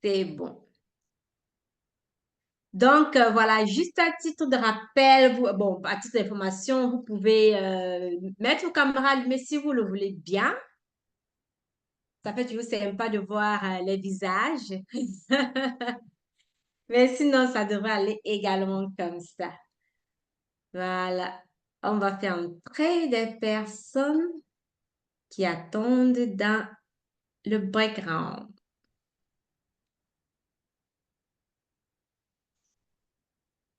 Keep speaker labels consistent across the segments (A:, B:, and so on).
A: C'est bon. Donc, voilà, juste à titre de rappel, bon, à titre d'information, vous pouvez mettre vos caméras allumées si vous le voulez bien. Ça fait toujours sympa de voir les visages. Mais sinon, ça devrait aller également comme ça. Voilà. On va faire entrer des personnes qui attendent dans le background.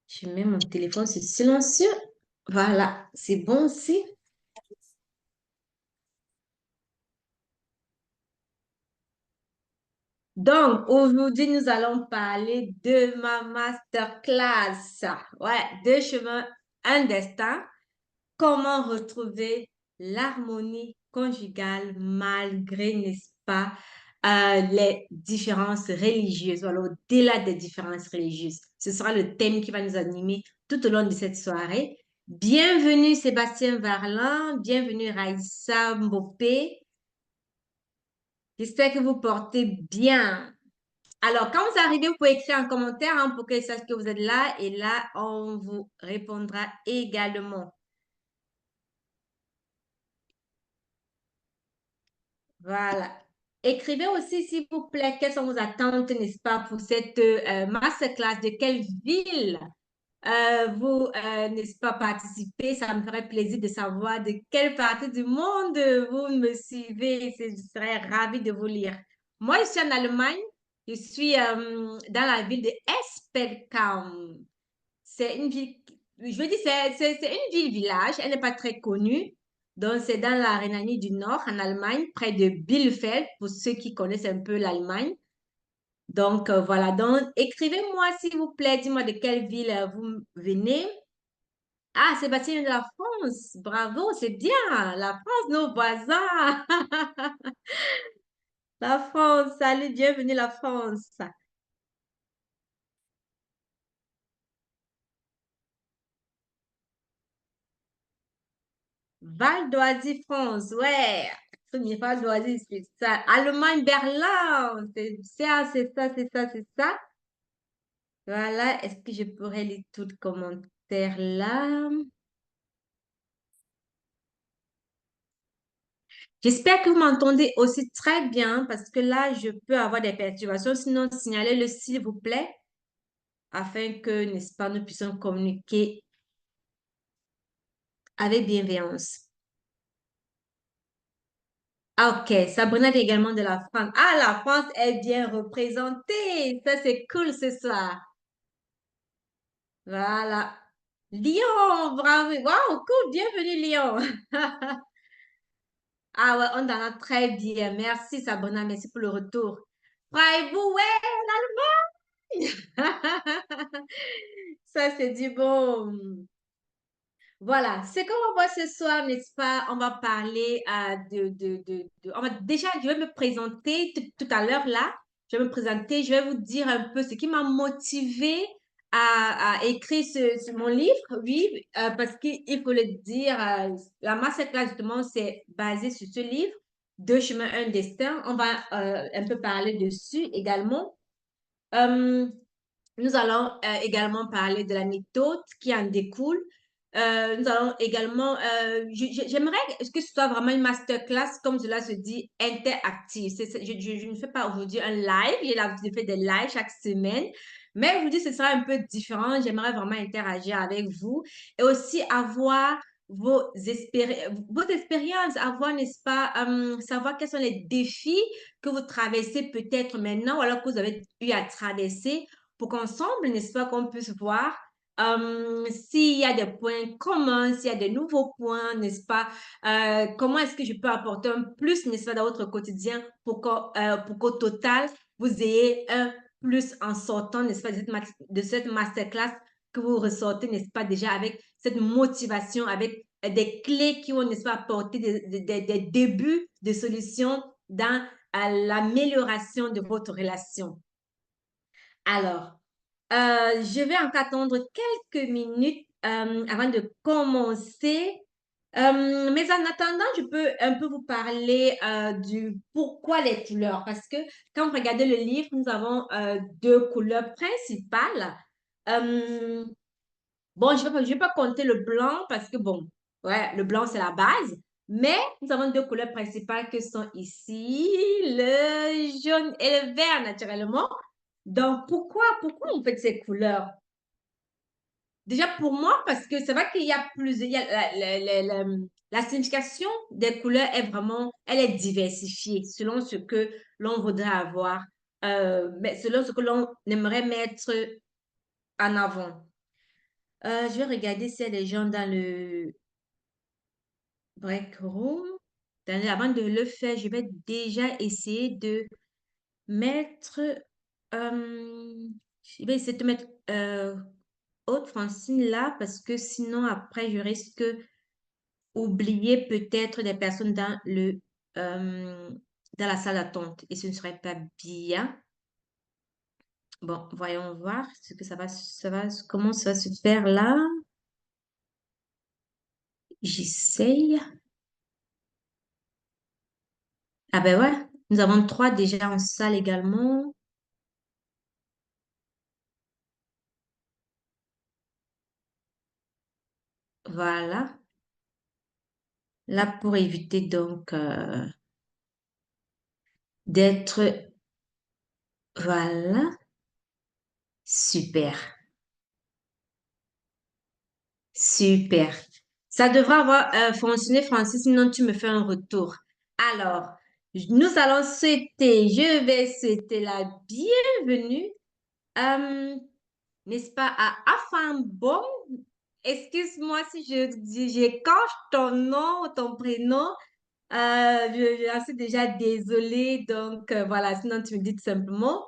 A: Je mets mon téléphone sur silencieux. Voilà, c'est bon aussi. Donc, aujourd'hui, nous allons parler de ma masterclass. Ouais, deux chemins, un destin. Comment retrouver l'harmonie conjugale malgré, n'est-ce pas, les différences religieuses, voilà, au-delà des différences religieuses. Ce sera le thème qui va nous animer tout au long de cette soirée. Bienvenue Sébastien Varlan, bienvenue Raïssa Mbopé. J'espère que vous portez bien. Alors, quand vous arrivez, vous pouvez écrire en commentaire hein, pour que je sache que vous êtes là et là, on vous répondra également. Voilà. Écrivez aussi, s'il vous plaît, quelles sont vos attentes, n'est-ce pas, pour cette masterclass, de quelle ville vous, n'est-ce pas, participez. Ça me ferait plaisir de savoir de quelle partie du monde vous me suivez. Je serais ravie de vous lire. Moi, je suis en Allemagne. Je suis dans la ville de Espelkaum. C'est une ville, je veux dire, c'est une ville-village. Elle n'est pas très connue. Donc, c'est dans la Rhénanie du Nord, en Allemagne, près de Bielefeld, pour ceux qui connaissent un peu l'Allemagne. Donc, voilà. Donc, écrivez-moi, s'il vous plaît. Dis-moi de quelle ville vous venez. Ah, Sébastien de la France. Bravo, c'est bien. La France, nos voisins. La France, salut, bienvenue la France. Val d'Oisy, France, ouais. Premier Val d'Oisy, c'est ça. Allemagne, Berlin, c'est ça, c'est ça, c'est ça, c'est ça. Voilà, est-ce que je pourrais lire tout le commentaire là? J'espère que vous m'entendez aussi très bien parce que là, je peux avoir des perturbations. Sinon, signalez-le s'il vous plaît afin que, n'est-ce pas, nous puissions communiquer avec bienveillance. Ah, ok, Sabrina vient également de la France. Ah, la France est bien représentée. Ça, c'est cool ce soir. Voilà. Lyon, bravo. Wow, cool. Bienvenue, Lyon. Ah ouais, on en a très bien. Merci, Sabrina. Merci pour le retour. Freiburg, ouais, l'Allemagne. Ça, c'est du bon. Voilà, ce qu'on va voir ce soir, n'est-ce pas? On va parler déjà, je vais me présenter tout à l'heure là. Je vais me présenter, je vais vous dire un peu ce qui m'a motivé à écrire mon livre, oui, parce qu'il faut le dire, la masterclass, justement, c'est basé sur ce livre, Deux chemins, un destin. On va un peu parler dessus également. Euh, Nous allons également parler de la méthode qui en découle. Nous allons également, j'aimerais que ce soit vraiment une masterclass, comme cela se dit, interactive. Je ne fais pas aujourd'hui un live, j'ai l'habitude de faire des lives chaque semaine, mais aujourd'hui, ce sera un peu différent. J'aimerais vraiment interagir avec vous et aussi avoir vos expériences, avoir, n'est-ce pas, savoir quels sont les défis que vous traversez peut-être maintenant ou alors que vous avez eu à traverser pour qu'ensemble, n'est-ce pas, qu'on puisse voir s'il y a des points communs, s'il y a des nouveaux points, n'est-ce pas, comment est-ce que je peux apporter un plus, n'est-ce pas, dans votre quotidien pour qu'au total, vous ayez un plus en sortant, n'est-ce pas, de cette masterclass que vous ressortez, n'est-ce pas, déjà avec cette motivation, avec des clés qui vont, n'est-ce pas, apporter des débuts de solutions dans l'amélioration de votre relation. Alors, je vais encore attendre quelques minutes avant de commencer. Mais en attendant, je peux un peu vous parler du pourquoi les couleurs. Parce que quand vous regardez le livre, nous avons deux couleurs principales. Euh, bon, je vais pas compter le blanc parce que, bon, ouais, le blanc, c'est la base. Mais nous avons deux couleurs principales que sont ici, le jaune et le vert, naturellement. Donc, pourquoi on fait ces couleurs? Déjà pour moi, parce que c'est vrai qu'il y a plusieurs, il y a la signification des couleurs est vraiment, elle est diversifiée selon ce que l'on voudrait avoir, mais selon ce que l'on aimerait mettre en avant. Je vais regarder s'il y a des gens dans le break room. Avant de le faire, je vais déjà essayer de mettre, je vais essayer de mettre Aude Francine là parce que sinon après je risque oublier peut-être des personnes euh, dans la salle d'attente et ce ne serait pas bien. Bon, voyons voir ce que comment ça va se faire là. J'essaye. Ah ben ouais, nous avons trois déjà en salle également. Voilà. Là, pour éviter donc d'être... Voilà. Super. Super. Ça devrait avoir fonctionné, Francis, sinon tu me fais un retour. Alors, nous allons je vais souhaiter la bienvenue, euh, n'est-ce pas, à Afambo. Excuse-moi si j'écorche ton nom ou ton prénom. Je suis déjà désolée, donc voilà, sinon tu me dis tout simplement.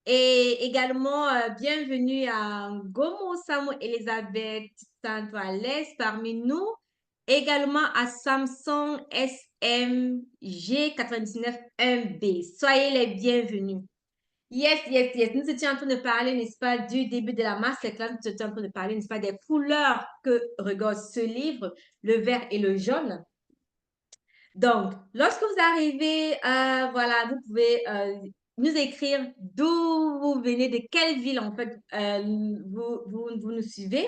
A: Et également, bienvenue à Gomo Samo Elisabeth Santo à l'aise parmi nous. Également à Samsung SMG 99 1B. Soyez les bienvenus. Yes, yes, yes. Nous étions en train de parler, n'est-ce pas, du début de la masterclass. Nous étions en train de parler, n'est-ce pas, des couleurs que regorge ce livre, le vert et le jaune. Donc, lorsque vous arrivez, voilà, vous pouvez nous écrire d'où vous venez, de quelle ville en fait vous nous suivez.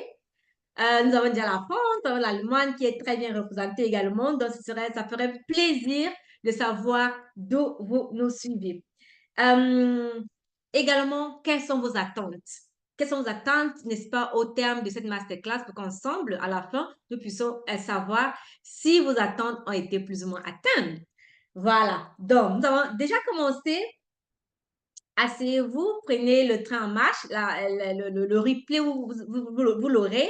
A: Nous avons déjà la France, nous avons l'Allemagne qui est très bien représentée également. Donc, ça ferait plaisir de savoir d'où vous nous suivez. Euh, Également, quelles sont vos attentes? Quelles sont vos attentes, n'est-ce pas, au terme de cette masterclass pour qu'ensemble, à la fin, nous puissions savoir si vos attentes ont été plus ou moins atteintes. Voilà. Donc, nous avons déjà commencé. Asseyez-vous, prenez le train en marche, le replay, vous l'aurez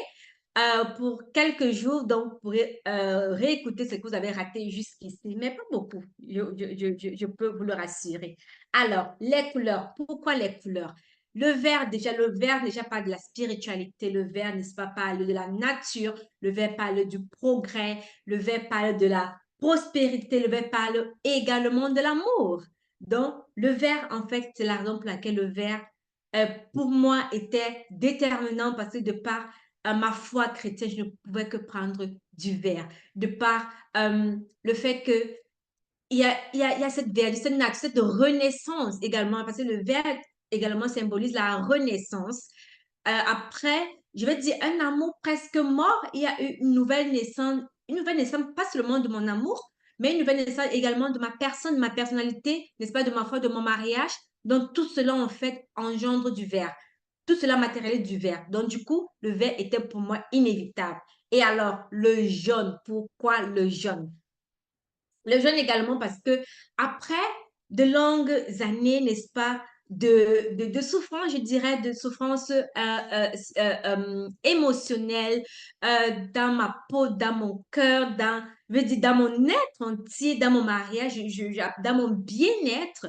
A: pour quelques jours, donc vous pourrez réécouter ce que vous avez raté jusqu'ici, mais pas beaucoup, je peux vous le rassurer. Alors, les couleurs, pourquoi les couleurs? Le vert déjà parle de la spiritualité, le vert, n'est-ce pas, parle de la nature, le vert parle du progrès, le vert parle de la prospérité, le vert parle également de l'amour. Donc, le verre, en fait, c'est la raison pour laquelle le verre, pour moi, était déterminant parce que de par ma foi chrétienne, je ne pouvais que prendre du verre. De par le fait que il y a cette vertu, cette renaissance également, parce que le verre également symbolise la renaissance. Après, je vais dire un amour presque mort, il y a eu une nouvelle naissance, pas seulement de mon amour, mais une nouvelle naissance également de ma personne, de ma personnalité, n'est-ce pas, de ma foi, de mon mariage. Donc, tout cela, en fait, engendre du verre. Tout cela matérialise du verre. Donc, du coup, le verre était pour moi inévitable. Et alors, le jaune, pourquoi le jaune? Le jeûne également parce que après de longues années, n'est-ce pas, de souffrance, je dirais, de souffrance émotionnelle dans ma peau, dans mon cœur, je veux dire, dans mon être entier, dans mon mariage, dans mon bien-être,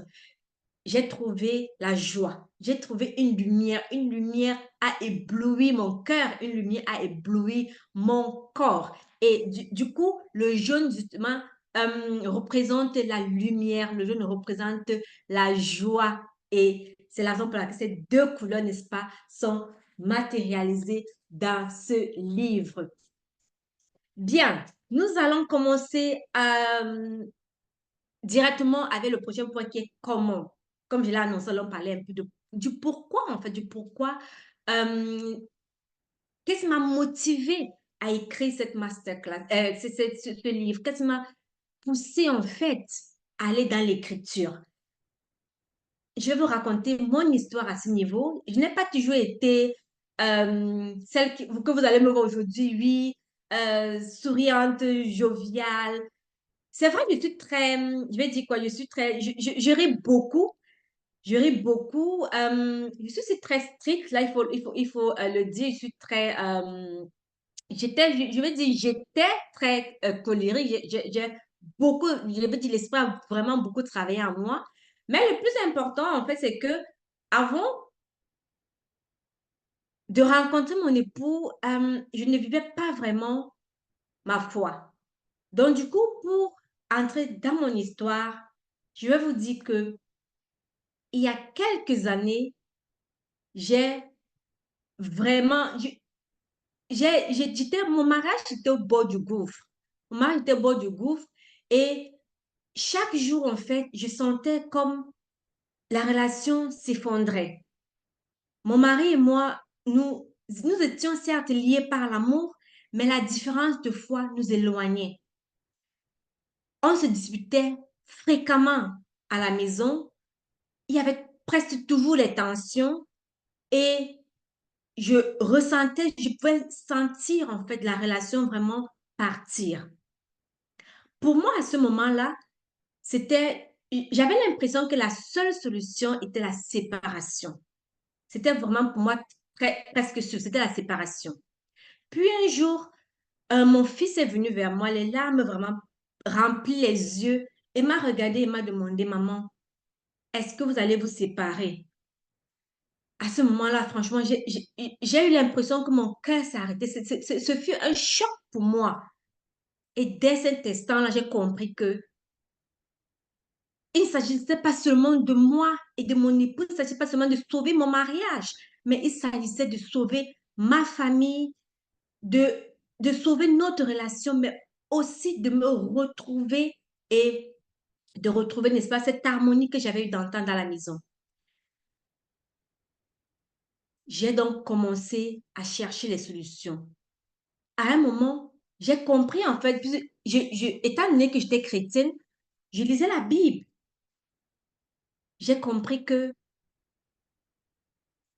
A: j'ai trouvé la joie. J'ai trouvé une lumière a ébloui mon cœur, une lumière a ébloui mon corps. Et du coup, le jaune, justement, représente la lumière, le jaune représente la joie. Et c'est la raison pour laquelle ces deux couleurs, n'est-ce pas, sont matérialisées dans ce livre. Bien, nous allons commencer directement avec le prochain point qui est comment. Comme je l'ai annoncé, allons parler un peu du pourquoi, en fait, du pourquoi. Euh, Qu'est-ce qui m'a motivé à écrire cette masterclass, ce livre? Qu'est-ce qui m'a poussé, en fait, à aller dans l'écriture? Je vais vous raconter mon histoire à ce niveau. Je n'ai pas toujours été celle que vous allez me voir aujourd'hui, oui, souriante, joviale. C'est vrai, je suis très, je vais dire quoi, je suis très, je ris beaucoup, je ris beaucoup. Je suis aussi très stricte, là, il faut le dire, je suis très, je vais dire, j'étais très colérique. J'ai beaucoup, je vais dire, l'esprit a vraiment beaucoup travaillé en moi. Mais le plus important, en fait, c'est que avant de rencontrer mon époux, je ne vivais pas vraiment ma foi. Donc, du coup, pour entrer dans mon histoire, je vais vous dire que il y a quelques années, j'ai vraiment, mon mariage était au bord du gouffre. Mon mariage était au bord du gouffre et chaque jour, en fait, je sentais comme la relation s'effondrait. Mon mari et moi, nous étions certes liés par l'amour, mais la différence de foi nous éloignait. On se disputait fréquemment à la maison. Il y avait presque toujours les tensions et je pouvais sentir en fait la relation vraiment partir. Pour moi, à ce moment-là, j'avais l'impression que la seule solution était la séparation. C'était vraiment pour moi presque sûr, c'était la séparation. Puis un jour, mon fils est venu vers moi, les larmes vraiment remplies les yeux et m'a regardé et m'a demandé, maman, est-ce que vous allez vous séparer? À ce moment-là, franchement, j'ai eu l'impression que mon cœur s'est arrêté. Ce fut un choc pour moi. Et dès cet instant-là, j'ai compris que il ne s'agissait pas seulement de moi et de mon époux, il ne s'agissait pas seulement de sauver mon mariage, mais il s'agissait de sauver ma famille, de, de sauver notre relation, mais aussi de me retrouver et de retrouver, n'est-ce pas, cette harmonie que j'avais eu d'entendre dans la maison. J'ai donc commencé à chercher les solutions. À un moment, j'ai compris en fait, étant donné que j'étais chrétienne, je lisais la Bible. J'ai compris que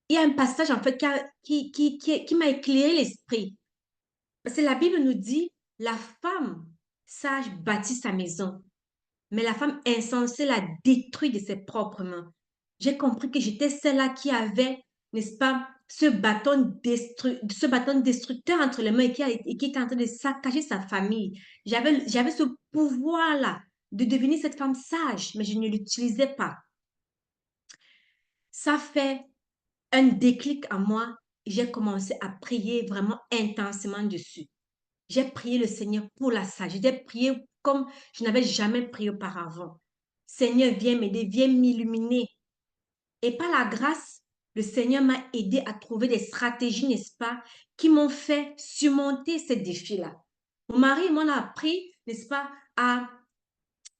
A: il y a un passage en fait qui m'a éclairé l'esprit. Parce que la Bible nous dit, la femme sage bâtit sa maison, mais la femme insensée la détruit de ses propres mains. J'ai compris que j'étais celle-là qui avait, n'est-ce pas, ce bâton destructeur entre les mains et qui était en train de saccager sa famille. J'avais ce pouvoir-là de devenir cette femme sage, mais je ne l'utilisais pas. Ça fait un déclic à moi et j'ai commencé à prier vraiment intensément dessus. J'ai prié le Seigneur pour la sagesse. J'ai prié comme je n'avais jamais prié auparavant. Seigneur, viens m'aider, viens m'illuminer. Et par la grâce, le Seigneur m'a aidé à trouver des stratégies, n'est-ce pas, qui m'ont fait surmonter ces défis-là. Mon mari m'en a appris, n'est-ce pas, à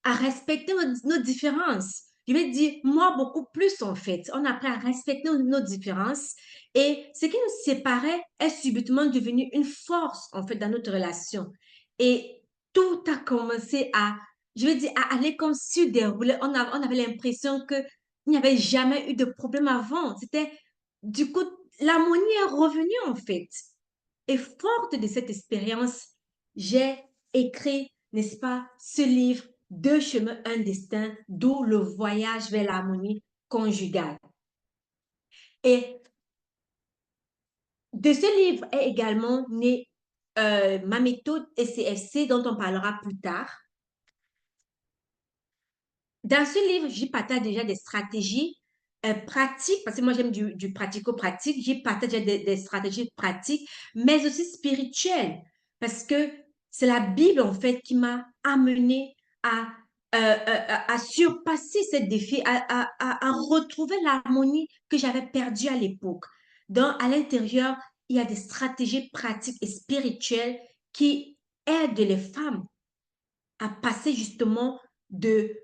A: respecter nos différences. Je vais dire, moi, beaucoup plus en fait. On a appris à respecter nos différences et ce qui nous séparait est subitement devenu une force en fait dans notre relation. Et tout a commencé je vais dire, à aller comme sur des roulettes. On avait l'impression qu'il n'y avait jamais eu de problème avant. Du coup, l'harmonie est revenue en fait. Et forte de cette expérience, j'ai écrit, n'est-ce pas, ce livre, Deux chemins, un destin, d'où le voyage vers l'harmonie conjugale. Et de ce livre est également née ma méthode ECFC dont on parlera plus tard. Dans ce livre, j'y partage déjà des stratégies pratiques, parce que moi j'aime du pratico-pratique, j'y partage des stratégies pratiques, mais aussi spirituelles, parce que c'est la Bible en fait qui m'a amené à surpasser ces défis, à retrouver l'harmonie que j'avais perdue à l'époque. Donc, à l'intérieur, il y a des stratégies pratiques et spirituelles qui aide les femmes à passer justement d'une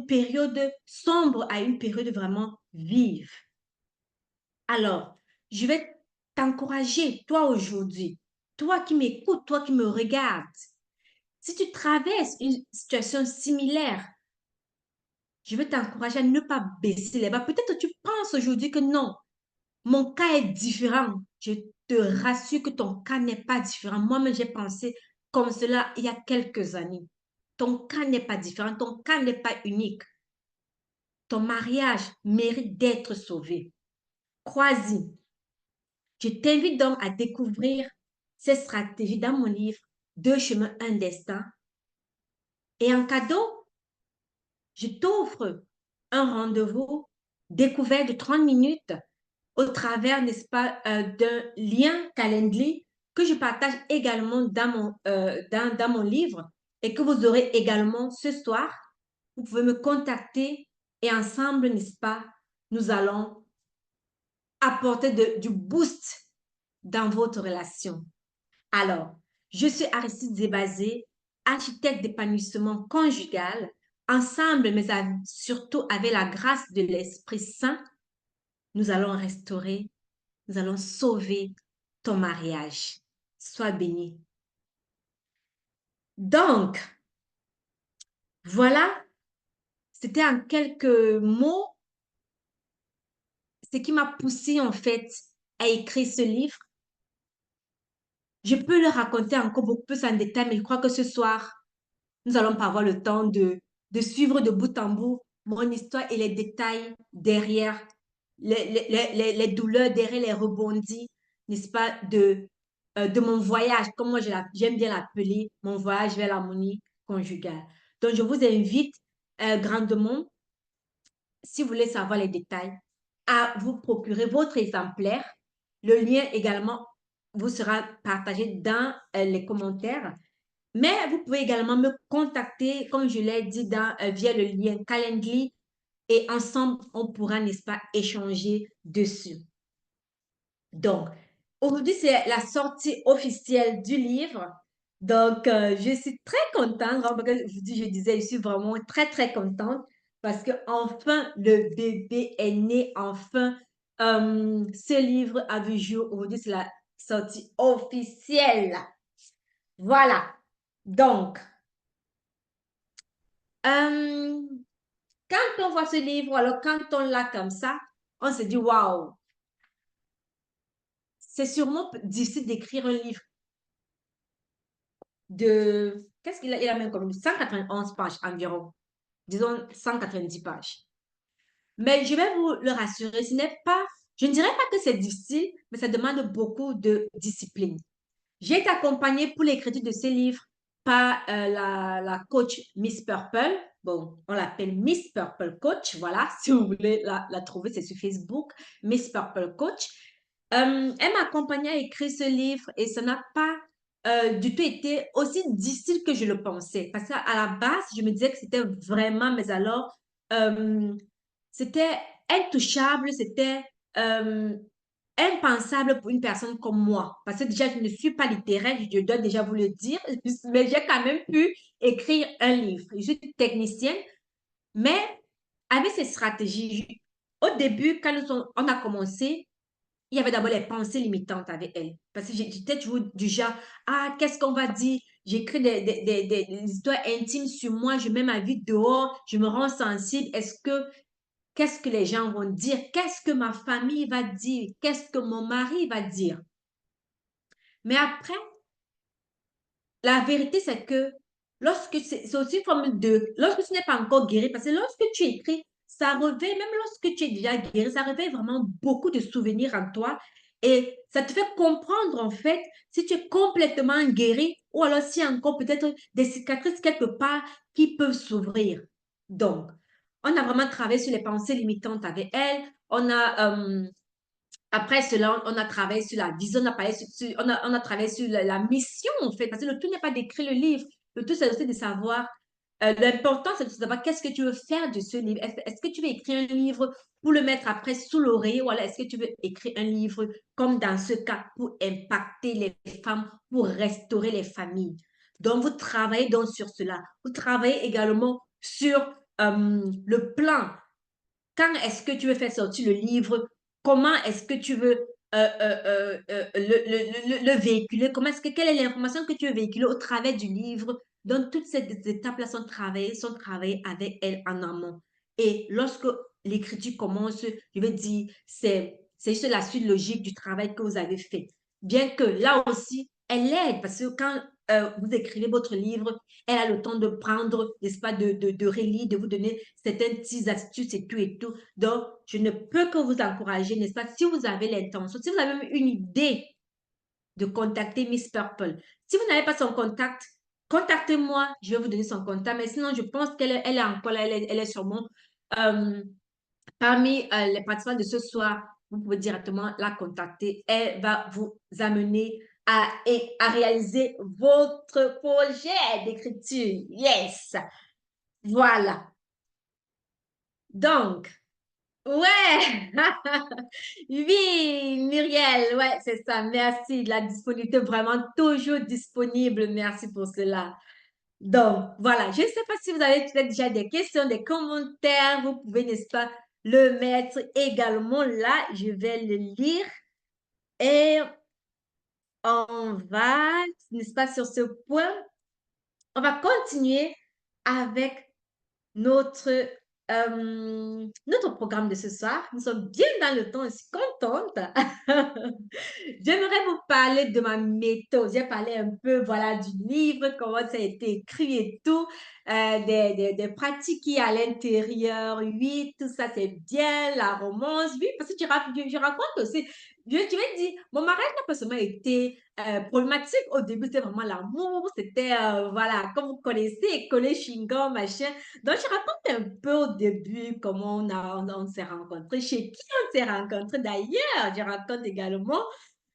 A: période sombre à une période vraiment vive. Alors, je vais t'encourager, toi aujourd'hui, toi qui m'écoutes, toi qui me regardes. Si tu traverses une situation similaire, je veux t'encourager à ne pas baisser les bras. Peut-être que tu penses aujourd'hui que non, mon cas est différent. Je te rassure que ton cas n'est pas différent. Moi-même, j'ai pensé comme cela il y a quelques années. Ton cas n'est pas différent, ton cas n'est pas unique. Ton mariage mérite d'être sauvé. Crois-y. Je t'invite donc à découvrir ces stratégies dans mon livre Deux chemins, un destin. Et en cadeau, je t'offre un rendez-vous découvert de 30 minutes au travers, n'est-ce pas, d'un lien Calendly que je partage également dans mon livre et que vous aurez également ce soir. Vous pouvez me contacter et ensemble, n'est-ce pas, nous allons apporter du boost dans votre relation. Alors, je suis Aristide Zébazé, architecte d'épanouissement conjugal. Ensemble, mais surtout avec la grâce de l'Esprit Saint, nous allons restaurer, nous allons sauver ton mariage. Sois béni. Donc, voilà, c'était en quelques mots ce qui m'a poussé en fait à écrire ce livre. Je peux le raconter encore beaucoup plus en détail, mais je crois que ce soir, nous allons pas avoir le temps de suivre de bout en bout mon histoire et les détails derrière, les douleurs, derrière les rebondis, n'est-ce pas, de mon voyage, comme moi j'aime bien l'appeler, mon voyage vers l'harmonie conjugale. Donc, je vous invite grandement, si vous voulez savoir les détails, à vous procurer votre exemplaire. Le lien également vous sera partagé dans les commentaires. Mais vous pouvez également me contacter, comme je l'ai dit, via le lien Calendly et ensemble, on pourra, n'est-ce pas, échanger dessus. Donc, aujourd'hui, c'est la sortie officielle du livre. Donc, je suis très contente. Je disais, je suis vraiment très, très contente parce que enfin, le bébé est né. Enfin, ce livre a vu jour. Aujourd'hui, c'est la sortie officielle. Voilà. Donc, euh, quand on voit ce livre, alors quand on l'a comme ça, on se dit, waouh, c'est sûrement difficile d'écrire un livre qu'est-ce qu'il a, il a même comme 191 pages environ, disons 190 pages. Mais je vais vous le rassurer, je ne dirais pas que c'est difficile, mais ça demande beaucoup de discipline. J'ai été accompagnée pour l'écriture de ces livres par la coach Miss Purple. Bon, on l'appelle Miss Purple Coach. Voilà, si vous voulez la trouver, c'est sur Facebook, Miss Purple Coach. Elle m'a accompagnée à écrire ce livre et ça n'a pas du tout été aussi difficile que je le pensais. Parce qu'à la base, je me disais que c'était vraiment, mais alors, euh, c'était intouchable, c'était impensable pour une personne comme moi. Parce que déjà, je ne suis pas littéraire, je dois déjà vous le dire, mais j'ai quand même pu écrire un livre. Je suis technicienne, mais avec ces stratégies, au début, quand on a commencé, il y avait d'abord les pensées limitantes avec elle. Parce que j'étais toujours du genre, ah, qu'est-ce qu'on va dire? J'écris des histoires intimes sur moi, je mets ma vie dehors, je me rends sensible. Qu'est-ce que les gens vont dire? Qu'est-ce que ma famille va dire? Qu'est-ce que mon mari va dire? Mais après, la vérité, c'est que c'est aussi une forme lorsque tu n'es pas encore guéri, parce que lorsque tu écris, ça réveille, même lorsque tu es déjà guéri, ça réveille vraiment beaucoup de souvenirs en toi et ça te fait comprendre en fait si tu es complètement guéri ou alors s'il y a encore peut-être des cicatrices quelque part qui peuvent s'ouvrir. Donc, on a vraiment travaillé sur les pensées limitantes avec elle. Après cela, on a travaillé sur la vision, on a travaillé sur la mission, en fait, parce que le tout n'est pas d'écrire le livre. Le tout, c'est aussi de savoir l'important, c'est de savoir qu'est-ce que tu veux faire de ce livre. Est-ce que tu veux écrire un livre pour le mettre après sous l'oreiller, ou alors est-ce que tu veux écrire un livre, comme dans ce cas, pour impacter les femmes, pour restaurer les familles? Donc, vous travaillez donc sur cela. Vous travaillez également sur le plan. Quand est-ce que tu veux faire sortir le livre? Comment est-ce que tu veux le véhiculer? Quelle est l'information que tu veux véhiculer au travers du livre? Donc, toutes ces étapes-là sont travaillées avec elle en amont. Et lorsque l'écriture commence, je vais dire, c'est juste la suite logique du travail que vous avez fait. Bien que là aussi, elle aide parce que quand vous écrivez votre livre, elle a le temps de prendre, n'est-ce pas, de relire, de vous donner certaines petites astuces et tout et tout. Donc, je ne peux que vous encourager, n'est-ce pas, si vous avez l'intention, si vous avez même une idée de contacter Miss Purple. Si vous n'avez pas son contact, contactez-moi, je vais vous donner son contact. Mais sinon, je pense qu'elle est encore là, elle est sûrement euh, parmi les participants de ce soir. Vous pouvez directement la contacter. Elle va vous amener à réaliser votre projet d'écriture. Yes! Voilà. Donc, ouais! Oui, Muriel, ouais, c'est ça. Merci de la disponibilité, vraiment toujours disponible. Merci pour cela. Donc, voilà, je ne sais pas si vous avez peut-être déjà des questions, des commentaires. Vous pouvez, n'est-ce pas, le mettre également là. Je vais le lire et on va, n'est-ce pas, sur ce point, on va continuer avec notre, notre programme de ce soir. Nous sommes bien dans le temps, je suis contente. J'aimerais vous parler de ma méthode. J'ai parlé un peu, voilà, du livre, comment ça a été écrit et tout, des pratiques qui y a à l'intérieur. Oui, tout ça, c'est bien, la romance. Oui, parce que je raconte aussi. Je vais dire, mon mariage n'a pas seulement été problématique. Au début, c'était vraiment l'amour. C'était, voilà, comme vous connaissez, coller chewing-gum, machin. Donc, je raconte un peu au début comment on s'est rencontrés, chez qui on s'est rencontrés d'ailleurs. Je raconte également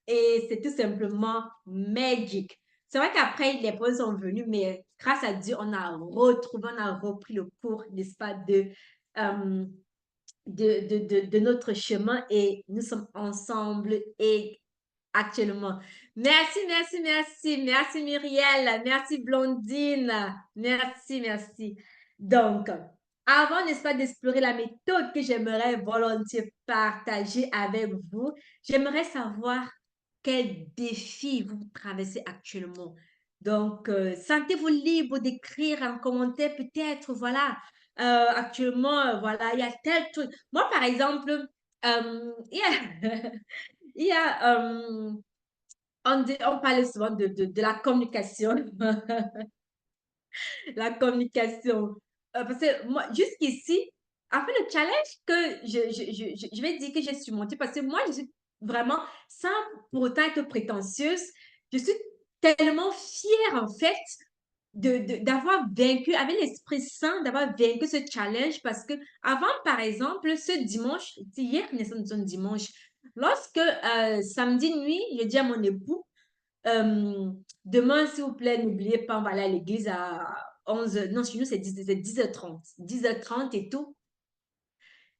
A: et c'est tout simplement magic. C'est vrai qu'après, les problèmes sont venus, mais grâce à Dieu, on a repris le cours, n'est-ce pas, euh, de notre chemin et nous sommes ensemble et actuellement. Merci, merci, merci. Merci Muriel. Merci Blondine. Merci, merci. Donc, avant, n'est-ce pas, d'explorer la méthode que j'aimerais volontiers partager avec vous, j'aimerais savoir quel défi vous traversez actuellement. Donc, sentez-vous libre d'écrire en commentaire peut-être, voilà, actuellement, voilà, il y a tel truc. Moi, par exemple, il y a, il y a on parle souvent de la communication. La communication. Parce que moi, jusqu'ici, après le challenge que je vais dire que j'ai surmonté, parce que moi, je suis vraiment, sans pour autant être prétentieuse, je suis tellement fière, en fait, d'avoir vaincu, avec l'esprit sain, d'avoir vaincu ce challenge, parce que avant, par exemple, ce dimanche, hier, nous sommes dimanche, lorsque samedi nuit, je dis à mon époux, euh, demain, s'il vous plaît, n'oubliez pas, on va aller à l'église à 11 h. Non, chez nous, c'est 10h30. 10h30 et tout.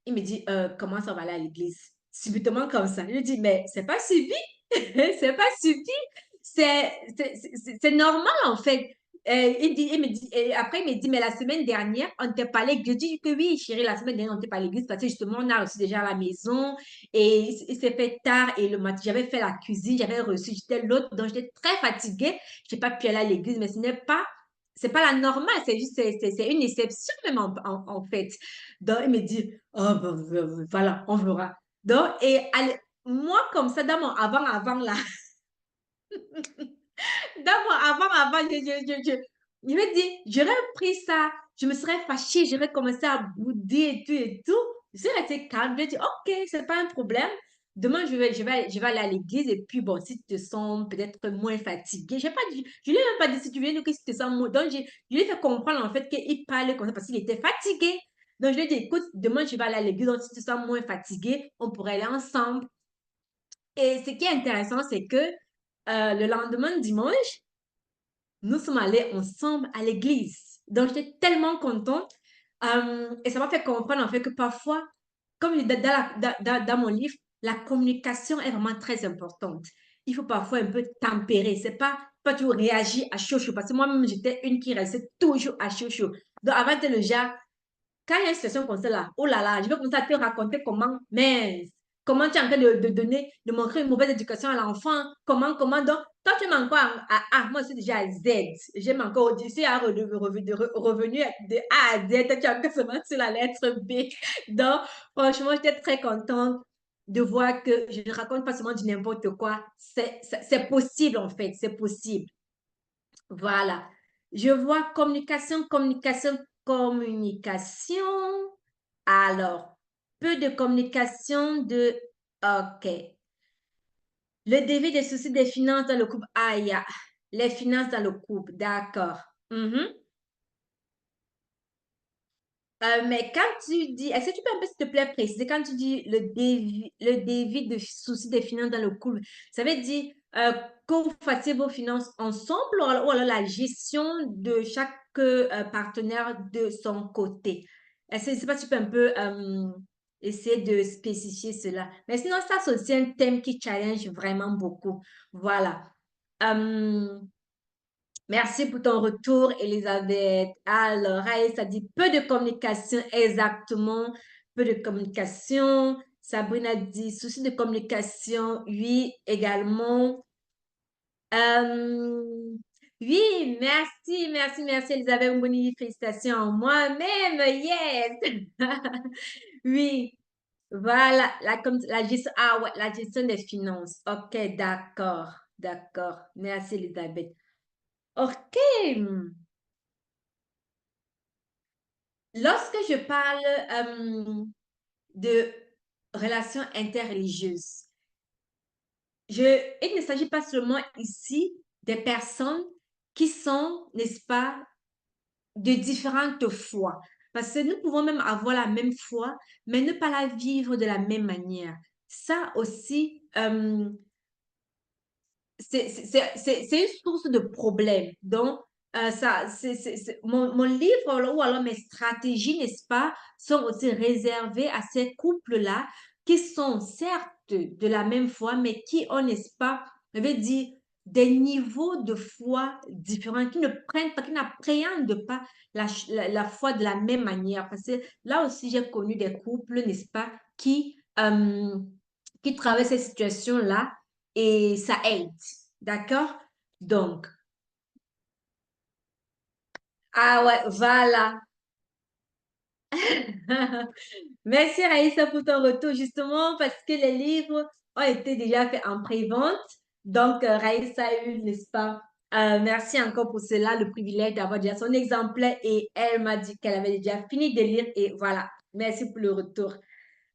A: Il me dit, comment ça, on va aller à l'église? Subitement comme ça. Je lui dis, mais c'est pas subi. C'est pas subi. C'est normal, en fait. Il me dit, et après, il me dit, mais la semaine dernière, on t'est pas à l'église. Je dis que oui, chérie, la semaine dernière, on t'est pas à l'église parce que justement, on a reçu déjà à la maison et il s'est fait tard et le matin, j'avais fait la cuisine, j'avais reçu, j'étais l'autre, donc j'étais très fatiguée. Je n'ai pas pu aller à l'église, mais ce n'est pas, c'est pas la normale, c'est juste, c'est une exception même en fait. Donc, il me dit, oh, voilà, on verra. Donc, moi, comme ça, dans mon avant-avant là, dans mon avant-avant, je me dis, j'aurais pris ça, je me serais fâchée, j'aurais commencé à bouder et tout et tout. Je serais restée calme, je me dis, OK, c'est pas un problème. Demain, je vais aller à l'église et puis bon, si tu te sens peut-être moins fatigué, j'ai pas dit, je lui ai même pas dit si tu viens nous que si tu te sens moins. Donc, je lui ai fait comprendre en fait qu'il parlait comme ça parce qu'il était fatigué. Donc, je lui ai dit, écoute, demain, je vais aller à l'église, donc si tu te sens moins fatigué, on pourrait aller ensemble. Et ce qui est intéressant, c'est que le lendemain, dimanche, nous sommes allés ensemble à l'église. Donc, j'étais tellement contente. Et ça m'a fait comprendre en fait que parfois, comme je dis dans mon livre, la communication est vraiment très importante. Il faut parfois un peu tempérer. C'est pas toujours réagir à chaud chaud. Parce que moi-même, j'étais une qui restait toujours à chaud chaud. Donc, avant de le genre, quand il y a une situation comme ça là, oh là là, je vais commencer à te raconter comment tu es en train de donner, de montrer une mauvaise éducation à l'enfant, comment, donc, toi tu es encore à A, moi je suis déjà à Z, j'aime encore, je suis revenu de A à Z, toi tu es encore seulement sur la lettre B, donc franchement j'étais très contente de voir que je ne raconte pas seulement du n'importe quoi, c'est possible en fait, c'est possible. Voilà. Je vois communication, communication, communication. Alors, peu de communication de... OK. Le début des soucis des finances dans le couple. Aïe, les finances dans le couple. D'accord. Mhm. Mais quand tu dis, est-ce que tu peux un peu, s'il te plaît, préciser, quand tu dis le débit de soucis des finances dans le couple, ça veut dire que vous fassiez vos finances ensemble ou alors la gestion de chaque partenaire de son côté? Est-ce que, je sais pas si tu peux un peu essayer de spécifier cela. Mais sinon, ça, c'est aussi un thème qui challenge vraiment beaucoup. Voilà. Euh, Merci pour ton retour, Elisabeth. Alors, Raïs a dit peu de communication, exactement, peu de communication. Sabrina dit souci de communication, oui, également. Euh, oui, merci, Elisabeth Mboni, félicitations. Moi-même, yes. Oui, voilà, la gestion, ah ouais, la gestion des finances. Ok, d'accord. Merci, Elisabeth. Ok. Lorsque je parle de relations interreligieuses, il ne s'agit pas seulement ici des personnes qui sont, n'est-ce pas, de différentes foi. Parce que nous pouvons même avoir la même foi, mais ne pas la vivre de la même manière. Ça aussi, c'est une source de problème. Donc, mon livre ou alors mes stratégies, n'est-ce pas, sont aussi réservées à ces couples-là qui sont certes de la même foi, mais qui ont, n'est-ce pas, je vais dire, des niveaux de foi différents, qui ne prennent pas, qui n'appréhendent pas la foi de la même manière. Parce que là aussi, j'ai connu des couples, n'est-ce pas, qui traversent cette situation-là et ça aide. D'accord? Donc, ah ouais, voilà. Merci Raïssa pour ton retour, justement parce que les livres ont été déjà faits en pré-vente. Donc, Raïssa a eu, n'est-ce pas? Merci encore pour cela, le privilège d'avoir déjà son exemplaire et elle m'a dit qu'elle avait déjà fini de lire et voilà. Merci pour le retour.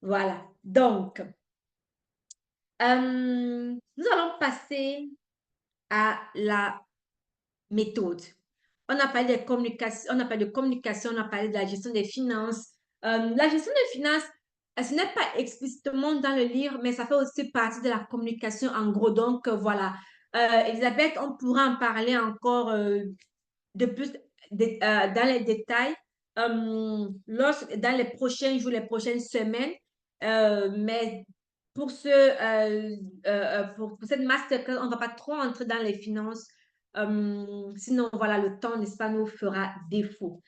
A: Voilà. Donc, nous allons passer à la méthode. On a parlé de communication, on a parlé de la gestion des finances. La gestion des finances, ce n'est pas explicitement dans le livre, mais ça fait aussi partie de la communication en gros. Donc, voilà. Elisabeth, on pourra en parler encore de plus dans les détails dans les prochains jours, les prochaines semaines. Mais pour cette masterclass, on ne va pas trop entrer dans les finances. Sinon, voilà, le temps, n'est-ce pas, nous fera défaut.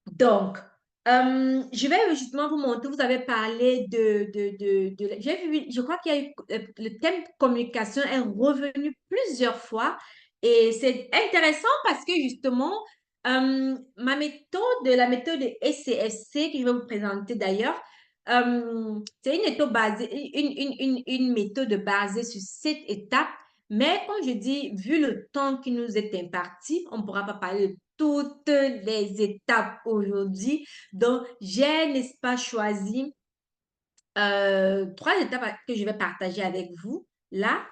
A: Donc, je vais justement vous montrer, vous avez parlé j'ai vu, je crois qu'il y a eu, le thème communication est revenu plusieurs fois et c'est intéressant parce que justement, la méthode de SCFC que je vais vous présenter d'ailleurs, c'est une méthode basée, une méthode basée sur 7 étapes, mais quand je dis, vu le temps qui nous est imparti, on ne pourra pas parler de toutes les étapes aujourd'hui. Donc, j'ai, n'est-ce pas, choisi 3 étapes que je vais partager avec vous là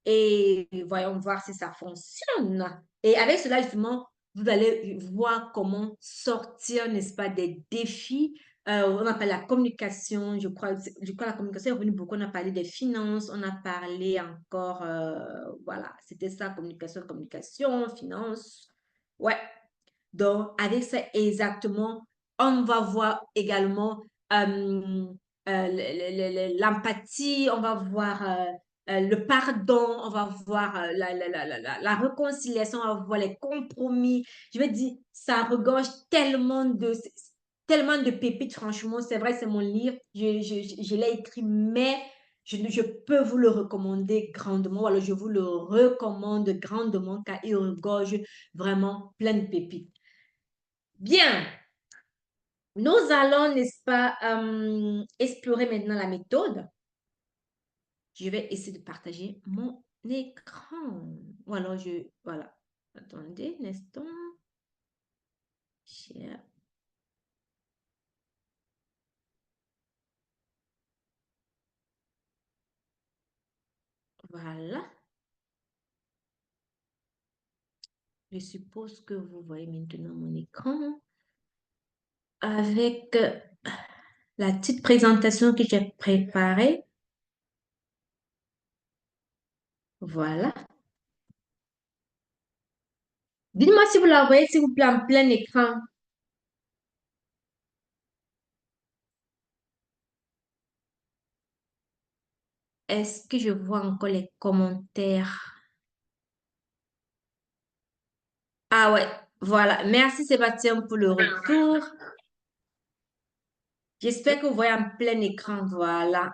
A: et voyons voir si ça fonctionne. Et avec cela, justement, vous allez voir comment sortir, n'est-ce pas, des défis. On a parlé de la communication, je crois la communication est revenue beaucoup. On a parlé des finances, on a parlé encore, voilà, c'était ça, communication, finance. Ouais. Donc, avec ça exactement, on va voir également l'empathie, on va voir le pardon, on va voir la réconciliation, on va voir les compromis. Je veux dire, ça regorge tellement de pépites, franchement. C'est vrai, c'est mon livre, je l'ai écrit, mais je peux vous le recommander grandement. Alors, je vous le recommande grandement car il regorge vraiment plein de pépites. Bien, nous allons, n'est-ce pas, explorer maintenant la méthode. Je vais essayer de partager mon écran. Ou alors, voilà. Attendez un instant. Share. Voilà. Je suppose que vous voyez maintenant mon écran avec la petite présentation que j'ai préparée. Voilà. Dites-moi si vous la voyez, s'il vous plaît, en plein écran. Est-ce que je vois encore les commentaires? Ah ouais, voilà. Merci Sébastien pour le retour. J'espère que vous voyez en plein écran. Voilà.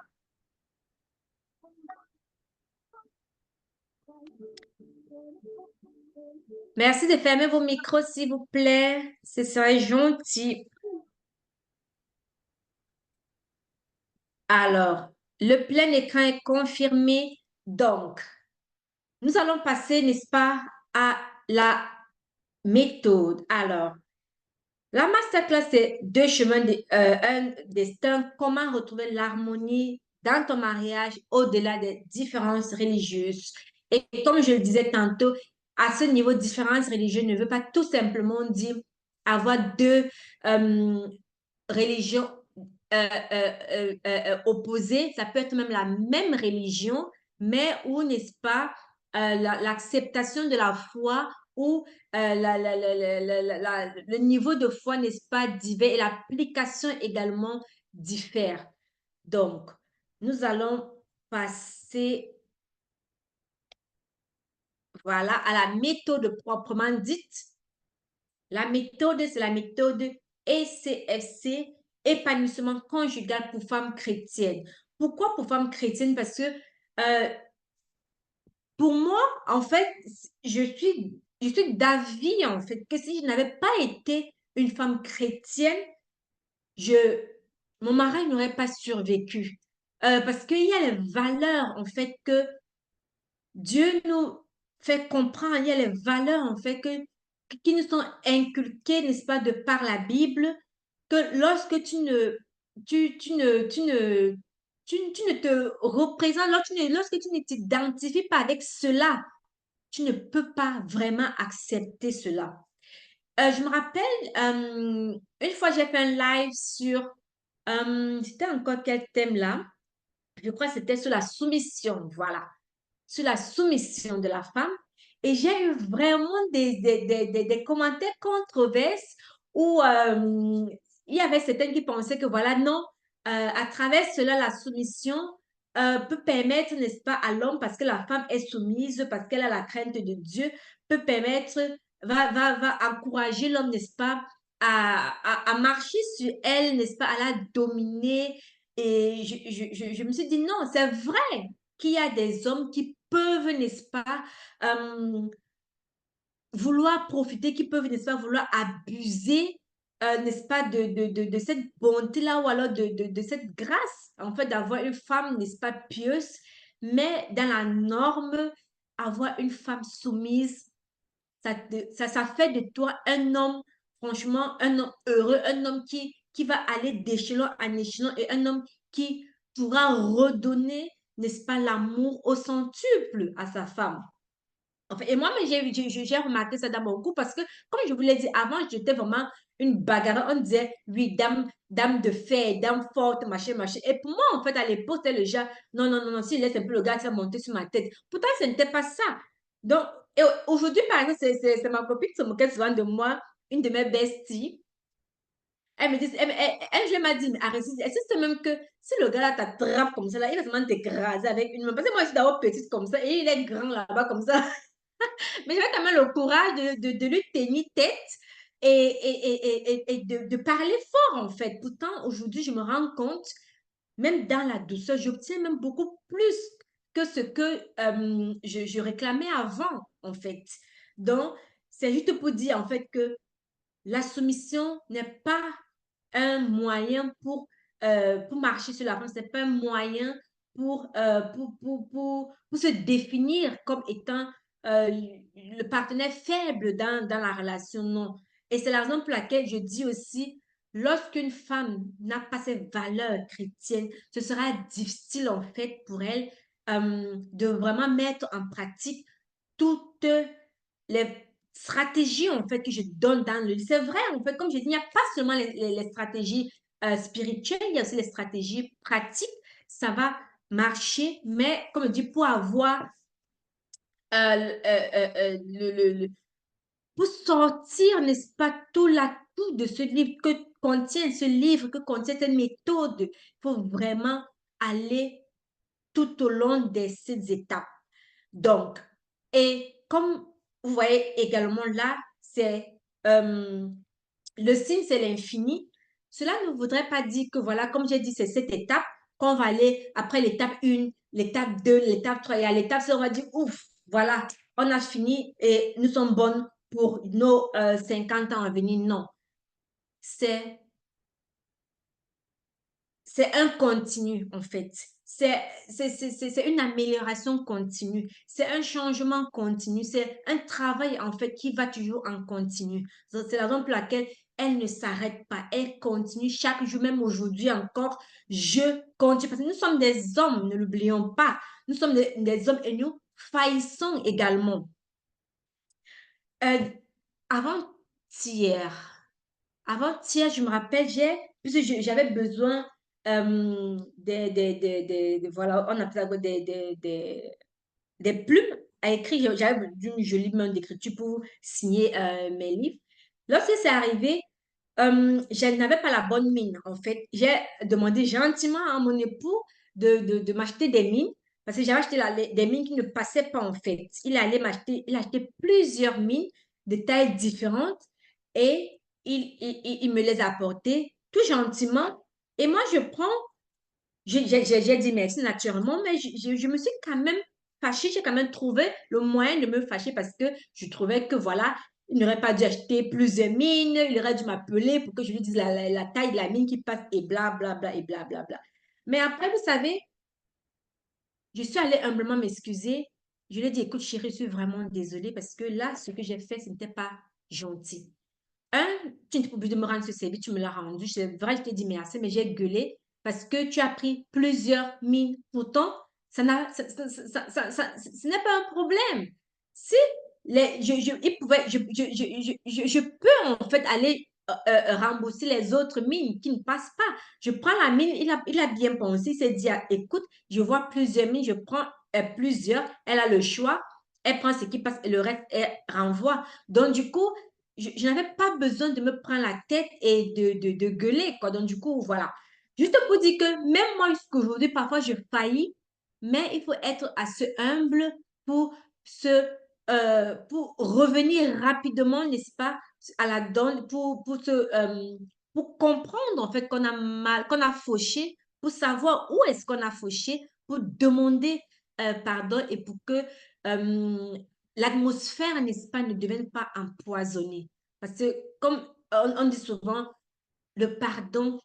A: Merci de fermer vos micros, s'il vous plaît. Ce serait gentil. Alors, le plein écran est confirmé. Donc, nous allons passer, n'est-ce pas, à la méthode. Alors, la masterclass, c'est deux chemins, un destin, comment retrouver l'harmonie dans ton mariage au-delà des différences religieuses. Et comme je le disais tantôt, à ce niveau, différence religieuse ne veut pas tout simplement dire avoir deux euh, religions opposées. Ça peut être même la même religion, mais où, n'est-ce pas, l'acceptation de la foi ou le niveau de foi, n'est-ce pas, divers et l'application également diffère. Donc, nous allons passer, voilà, à la méthode proprement dite. La méthode, c'est la méthode ECFC, épanouissement conjugal pour femmes chrétiennes. Pourquoi pour femmes chrétiennes? Parce que pour moi, en fait, je suis d'avis, en fait, que si je n'avais pas été une femme chrétienne, je, mon mari n'aurait pas survécu. Parce qu'il y a les valeurs, en fait, que Dieu nous fait comprendre, il y a les valeurs, en fait, qui nous sont inculquées, n'est-ce pas, de par la Bible, que lorsque tu ne te représentes, lorsque tu ne t'identifies pas avec cela, tu ne peux pas vraiment accepter cela. Je me rappelle, une fois j'ai fait un live sur, c'était encore quel thème là? Je crois que c'était sur la soumission, voilà, sur la soumission de la femme. Et j'ai eu vraiment des commentaires controverses où il y avait certains qui pensaient que voilà, non, à travers cela, la soumission peut permettre, n'est-ce pas, à l'homme, parce que la femme est soumise, parce qu'elle a la crainte de Dieu, peut permettre, va encourager l'homme, n'est-ce pas, à marcher sur elle, n'est-ce pas, à la dominer. Et je me suis dit, non, c'est vrai qu'il y a des hommes qui peuvent, n'est-ce pas, euh, vouloir profiter, qui peuvent, n'est-ce pas, vouloir abuser, n'est-ce pas, de cette bonté-là ou alors de cette grâce, en fait, d'avoir une femme, n'est-ce pas, pieuse, mais dans la norme, avoir une femme soumise, ça fait de toi un homme, franchement, un homme heureux, un homme qui va aller d'échelon en échelon et un homme qui pourra redonner, n'est-ce pas, l'amour au centuple à sa femme. Enfin, et moi, j'ai remarqué ça dans mon couple parce que, comme je vous l'ai dit avant, j'étais vraiment une bagarre. On disait, oui, dame de fer, dame forte, machin, machin. Et pour moi, en fait, à l'époque, c'était le genre, non, non, non, non, s'il laisse un peu le gars, ça va monter sur ma tête. Pourtant, ce n'était pas ça. Donc, et aujourd'hui, par exemple, c'est ma copine qui se moquait souvent de moi. une de mes besties, elle me dit, elle, je m'a dit, mais arrête, est-ce que c'est même que si le gars là t'attrape comme ça, là, il va seulement t'écraser avec une main. Parce que moi, je suis d'abord petite comme ça et il est grand là-bas comme ça. Mais j'avais quand même le courage de lui tenir tête et de parler fort, en fait. Pourtant, aujourd'hui, je me rends compte, même dans la douceur, j'obtiens même beaucoup plus que ce que je réclamais avant, en fait. Donc, c'est juste pour dire, en fait, que la soumission n'est pas un moyen pour marcher sur la femme, ce n'est pas un moyen pour se définir comme étant le partenaire faible dans la relation, non. Et c'est la raison pour laquelle je dis aussi, lorsqu'une femme n'a pas ses valeurs chrétiennes, ce sera difficile en fait pour elle de vraiment mettre en pratique toutes les stratégies en fait que je donne dans le livre. C'est vrai en fait, comme je dis, il n'y a pas seulement les stratégies spirituelles, il y a aussi les stratégies pratiques. Ça va marcher, mais comme je dis, pour avoir pour sortir, n'est-ce pas, tout l'atout de ce livre que contient ce livre, que contient cette méthode, il faut vraiment aller tout au long de ces étapes. Donc, et comme vous voyez également là, c'est le signe, c'est l'infini. Cela ne voudrait pas dire que, voilà, comme j'ai dit, c'est cette étape qu'on va aller après l'étape 1, l'étape 2, l'étape 3. Et à l'étape 7, on va dire, ouf, voilà, on a fini et nous sommes bonnes pour nos 50 ans à venir. Non, c'est c'est un continu, en fait. C'est une amélioration continue. C'est un changement continu. C'est un travail, en fait, qui va toujours en continu. C'est la raison pour laquelle elle ne s'arrête pas. Elle continue chaque jour, même aujourd'hui encore. Je continue. Parce que nous sommes des hommes, ne l'oublions pas. Nous sommes des hommes et nous faillissons également. Euh, avant-hier, avant-hier, je me rappelle, puisque j'avais besoin voilà, on appelle ça quoi, des plumes à écrire. J'avais une jolie main d'écriture pour signer mes livres. Lorsque c'est arrivé, je n'avais pas la bonne mine, en fait. J'ai demandé gentiment à mon époux de m'acheter des mines, parce que j'avais acheté des mines qui ne passaient pas, en fait. Il a acheté plusieurs mines de tailles différentes et il me les a apportées tout gentiment. Et moi, je prends, j'ai dit merci naturellement, mais je me suis quand même fâchée. J'ai quand même trouvé le moyen de me fâcher parce que je trouvais que voilà, il n'aurait pas dû acheter plusieurs mines, il aurait dû m'appeler pour que je lui dise la taille de la mine qui passe et bla bla bla et bla bla bla. Mais après, vous savez, je suis allée humblement m'excuser. Je lui ai dit, écoute chérie, je suis vraiment désolée parce que là, ce que j'ai fait, ce n'était pas gentil. Un, tu n'es pas obligé de me rendre ce service, tu me l'as rendu. C'est vrai, je t'ai dit merci, mais j'ai gueulé parce que tu as pris plusieurs mines. Pourtant, ce n'est pas un problème. Si il pouvait, je peux en fait aller rembourser les autres mines qui ne passent pas. Je prends la mine, il a bien pensé, il s'est dit, ah, écoute, je vois plusieurs mines, je prends plusieurs, elle a le choix, elle prend ce qui passe et le reste, elle renvoie. Donc, du coup, je n'avais pas besoin de me prendre la tête et de gueuler, quoi. Donc, du coup, voilà. Juste pour dire que même moi, jusqu'aujourd'hui, parfois, je faillis, mais il faut être assez humble pour pour revenir rapidement, n'est-ce pas, à la donne, pour comprendre, en fait, qu'on a mal, qu'on a fauché, pour savoir où est-ce qu'on a fauché, pour demander pardon et pour que l'atmosphère, n'est-ce pas, ne devienne pas empoisonnée. Parce que, comme on dit souvent, le pardon,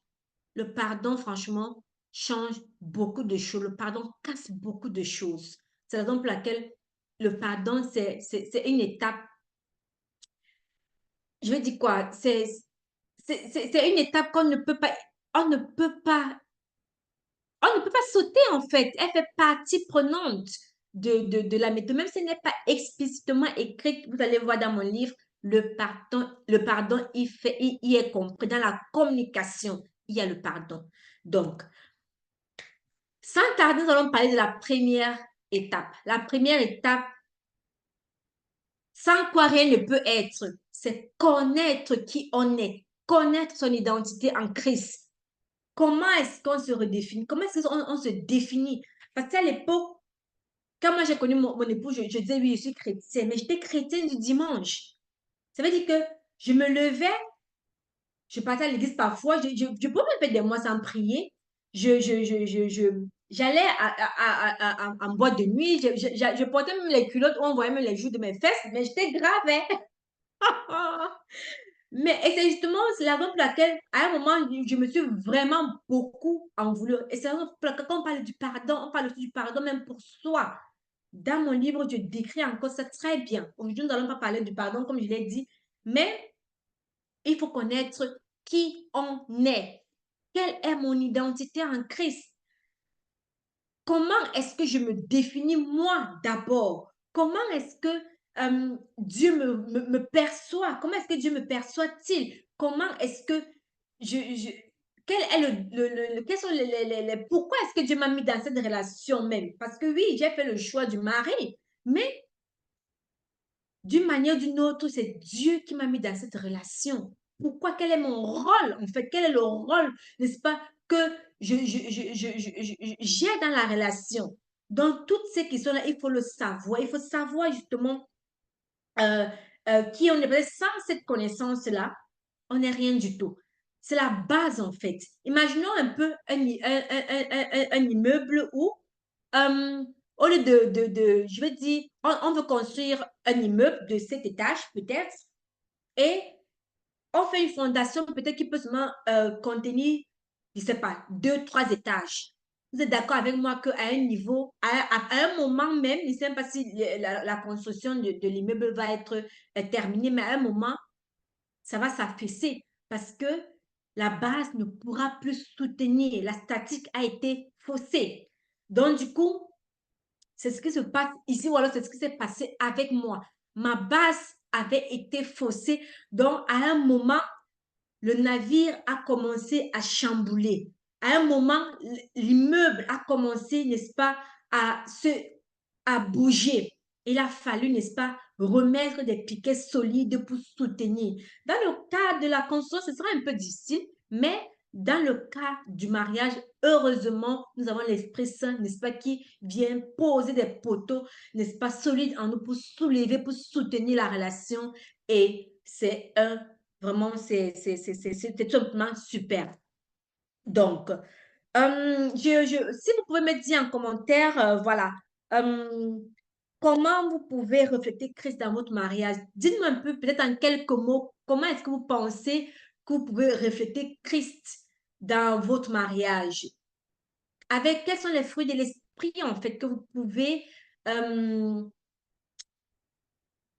A: franchement, change beaucoup de choses. Le pardon casse beaucoup de choses. C'est la raison pour laquelle le pardon, c'est une étape, je veux dire quoi, c'est une étape qu'on ne peut pas, on ne peut pas, on ne peut pas sauter en fait. Elle fait partie prenante de la méthode, même si elle n'est pas explicitement écrite. Vous allez voir dans mon livre, le pardon, il est compris. Dans la communication, il y a le pardon. Donc, sans tarder, nous allons parler de la première étape. La première étape, sans quoi rien ne peut être. C'est connaître qui on est, connaître son identité en Christ. Comment est-ce qu'on se redéfinit? Comment est-ce qu'on on se définit? Parce qu'à l'époque, quand moi j'ai connu mon époux, je disais oui, je suis chrétienne, mais j'étais chrétienne du dimanche. Ça veut dire que je me levais, je partais à l'église parfois, je pouvais même faire des mois sans prier. J'allais en boîte de nuit, je portais même les culottes où on voyait même les joues de mes fesses, mais j'étais grave, hein. Mais et c'est justement la raison pour laquelle, à un moment, je me suis vraiment beaucoup en voulu. Et c'est la raison pour laquelle, quand on parle du pardon, on parle aussi du pardon même pour soi. Dans mon livre, je décris encore ça très bien. Aujourd'hui, nous n'allons pas parler du pardon, comme je l'ai dit, mais il faut connaître qui on est. Quelle est mon identité en Christ? Comment est-ce que je me définis moi d'abord? Comment est-ce que Dieu me perçoit? Comment est-ce que Dieu me perçoit-il? Comment est-ce que je quel est quels sont pourquoi est-ce que Dieu m'a mis dans cette relation même? Parce que oui, j'ai fait le choix du mari, mais d'une manière ou d'une autre, c'est Dieu qui m'a mis dans cette relation. Pourquoi? Quel est mon rôle, en fait? Quel est le rôle, n'est-ce pas, que j'ai dans la relation? Dans toutes ces questions-là, il faut le savoir. Il faut savoir justement euh, qui on est. Parce que sans cette connaissance-là, on n'est rien du tout. C'est la base, en fait. Imaginons un peu un immeuble où euh, au lieu je veux dire, on veut construire un immeuble de 7 étages peut-être, et on fait une fondation peut-être qui peut seulement contenir, je ne sais pas, 2, 3 étages. Vous êtes d'accord avec moi qu'à un niveau, à un moment même, je ne sais pas si la construction de l'immeuble va être terminée, mais à un moment, ça va s'affaisser parce que la base ne pourra plus soutenir. La statique a été faussée. Donc, du coup, c'est ce qui se passe ici ou alors c'est ce qui s'est passé avec moi. Ma base avait été faussée. Donc, à un moment, le navire a commencé à chambouler. À un moment, l'immeuble a commencé, n'est-ce pas, à bouger. Il a fallu, n'est-ce pas, remettre des piquets solides pour soutenir. Dans le cas de la construction, ce sera un peu difficile, mais dans le cas du mariage, heureusement, nous avons l'Esprit Saint, n'est-ce pas, qui vient poser des poteaux, n'est-ce pas, solides en nous pour soulever, pour soutenir la relation. Et c'est vraiment, c'est tout simplement super. Donc, si vous pouvez me dire en commentaire, voilà, euh, comment vous pouvez refléter Christ dans votre mariage? Dites-moi un peu, peut-être en quelques mots, comment est-ce que vous pensez que vous pouvez refléter Christ dans votre mariage? Avec quels sont les fruits de l'esprit, en fait, que vous pouvez euh,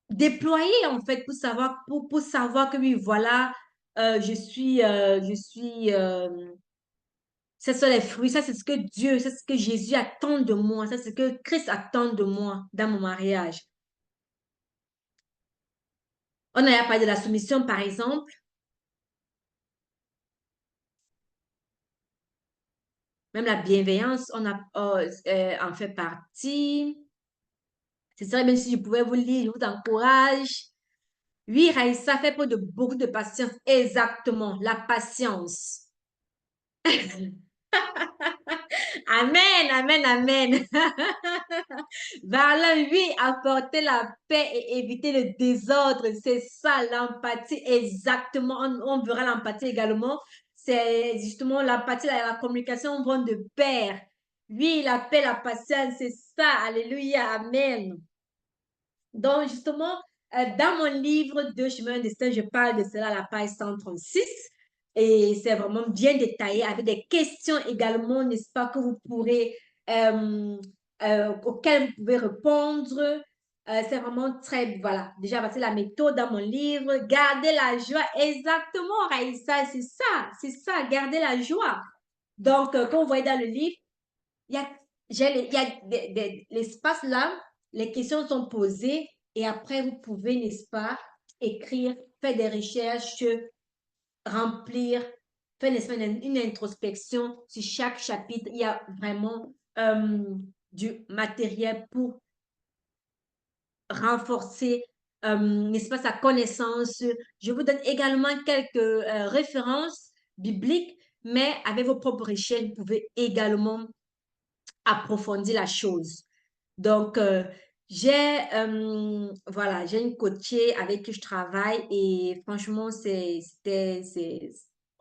A: déployer, en fait, pour savoir que oui, voilà, ce sont les fruits, ça c'est ce que Dieu, c'est ce que Jésus attend de moi, ça c'est ce que Christ attend de moi dans mon mariage. On a parlé de la soumission, par exemple, même la bienveillance, en fait partie. C'est ça, même si je pouvais vous lire, je vous encourage. Oui, Raïssa fait preuve de beaucoup de patience. Exactement, la patience. Amen, amen, amen. Vers là, oui, apporter la paix et éviter le désordre. C'est ça, l'empathie. Exactement. On verra l'empathie également. C'est justement l'empathie, la communication vont de pair. Oui, la paix, la patience, c'est ça. Alléluia, amen. Donc, justement, dans mon livre de Chemin Destin, je parle de cela à la page 136. Et c'est vraiment bien détaillé avec des questions également, n'est-ce pas, que vous pourrez, auxquelles vous pouvez répondre. C'est vraiment très, voilà. Déjà, c'est la méthode dans mon livre. Garder la joie. Exactement, Raïssa, c'est ça, garder la joie. Donc, comme vous voyez dans le livre, il y a, il y a l'espace là, les questions sont posées et après vous pouvez, n'est-ce pas, écrire, faire des recherches, remplir, faire, n'est-ce pas, une introspection sur chaque chapitre. Il y a vraiment du matériel pour renforcer n'est-ce pas, sa connaissance. Je vous donne également quelques références bibliques, mais avec vos propres recherches, vous pouvez également approfondir la chose. Donc, voilà, j'ai une coachée avec qui je travaille et franchement,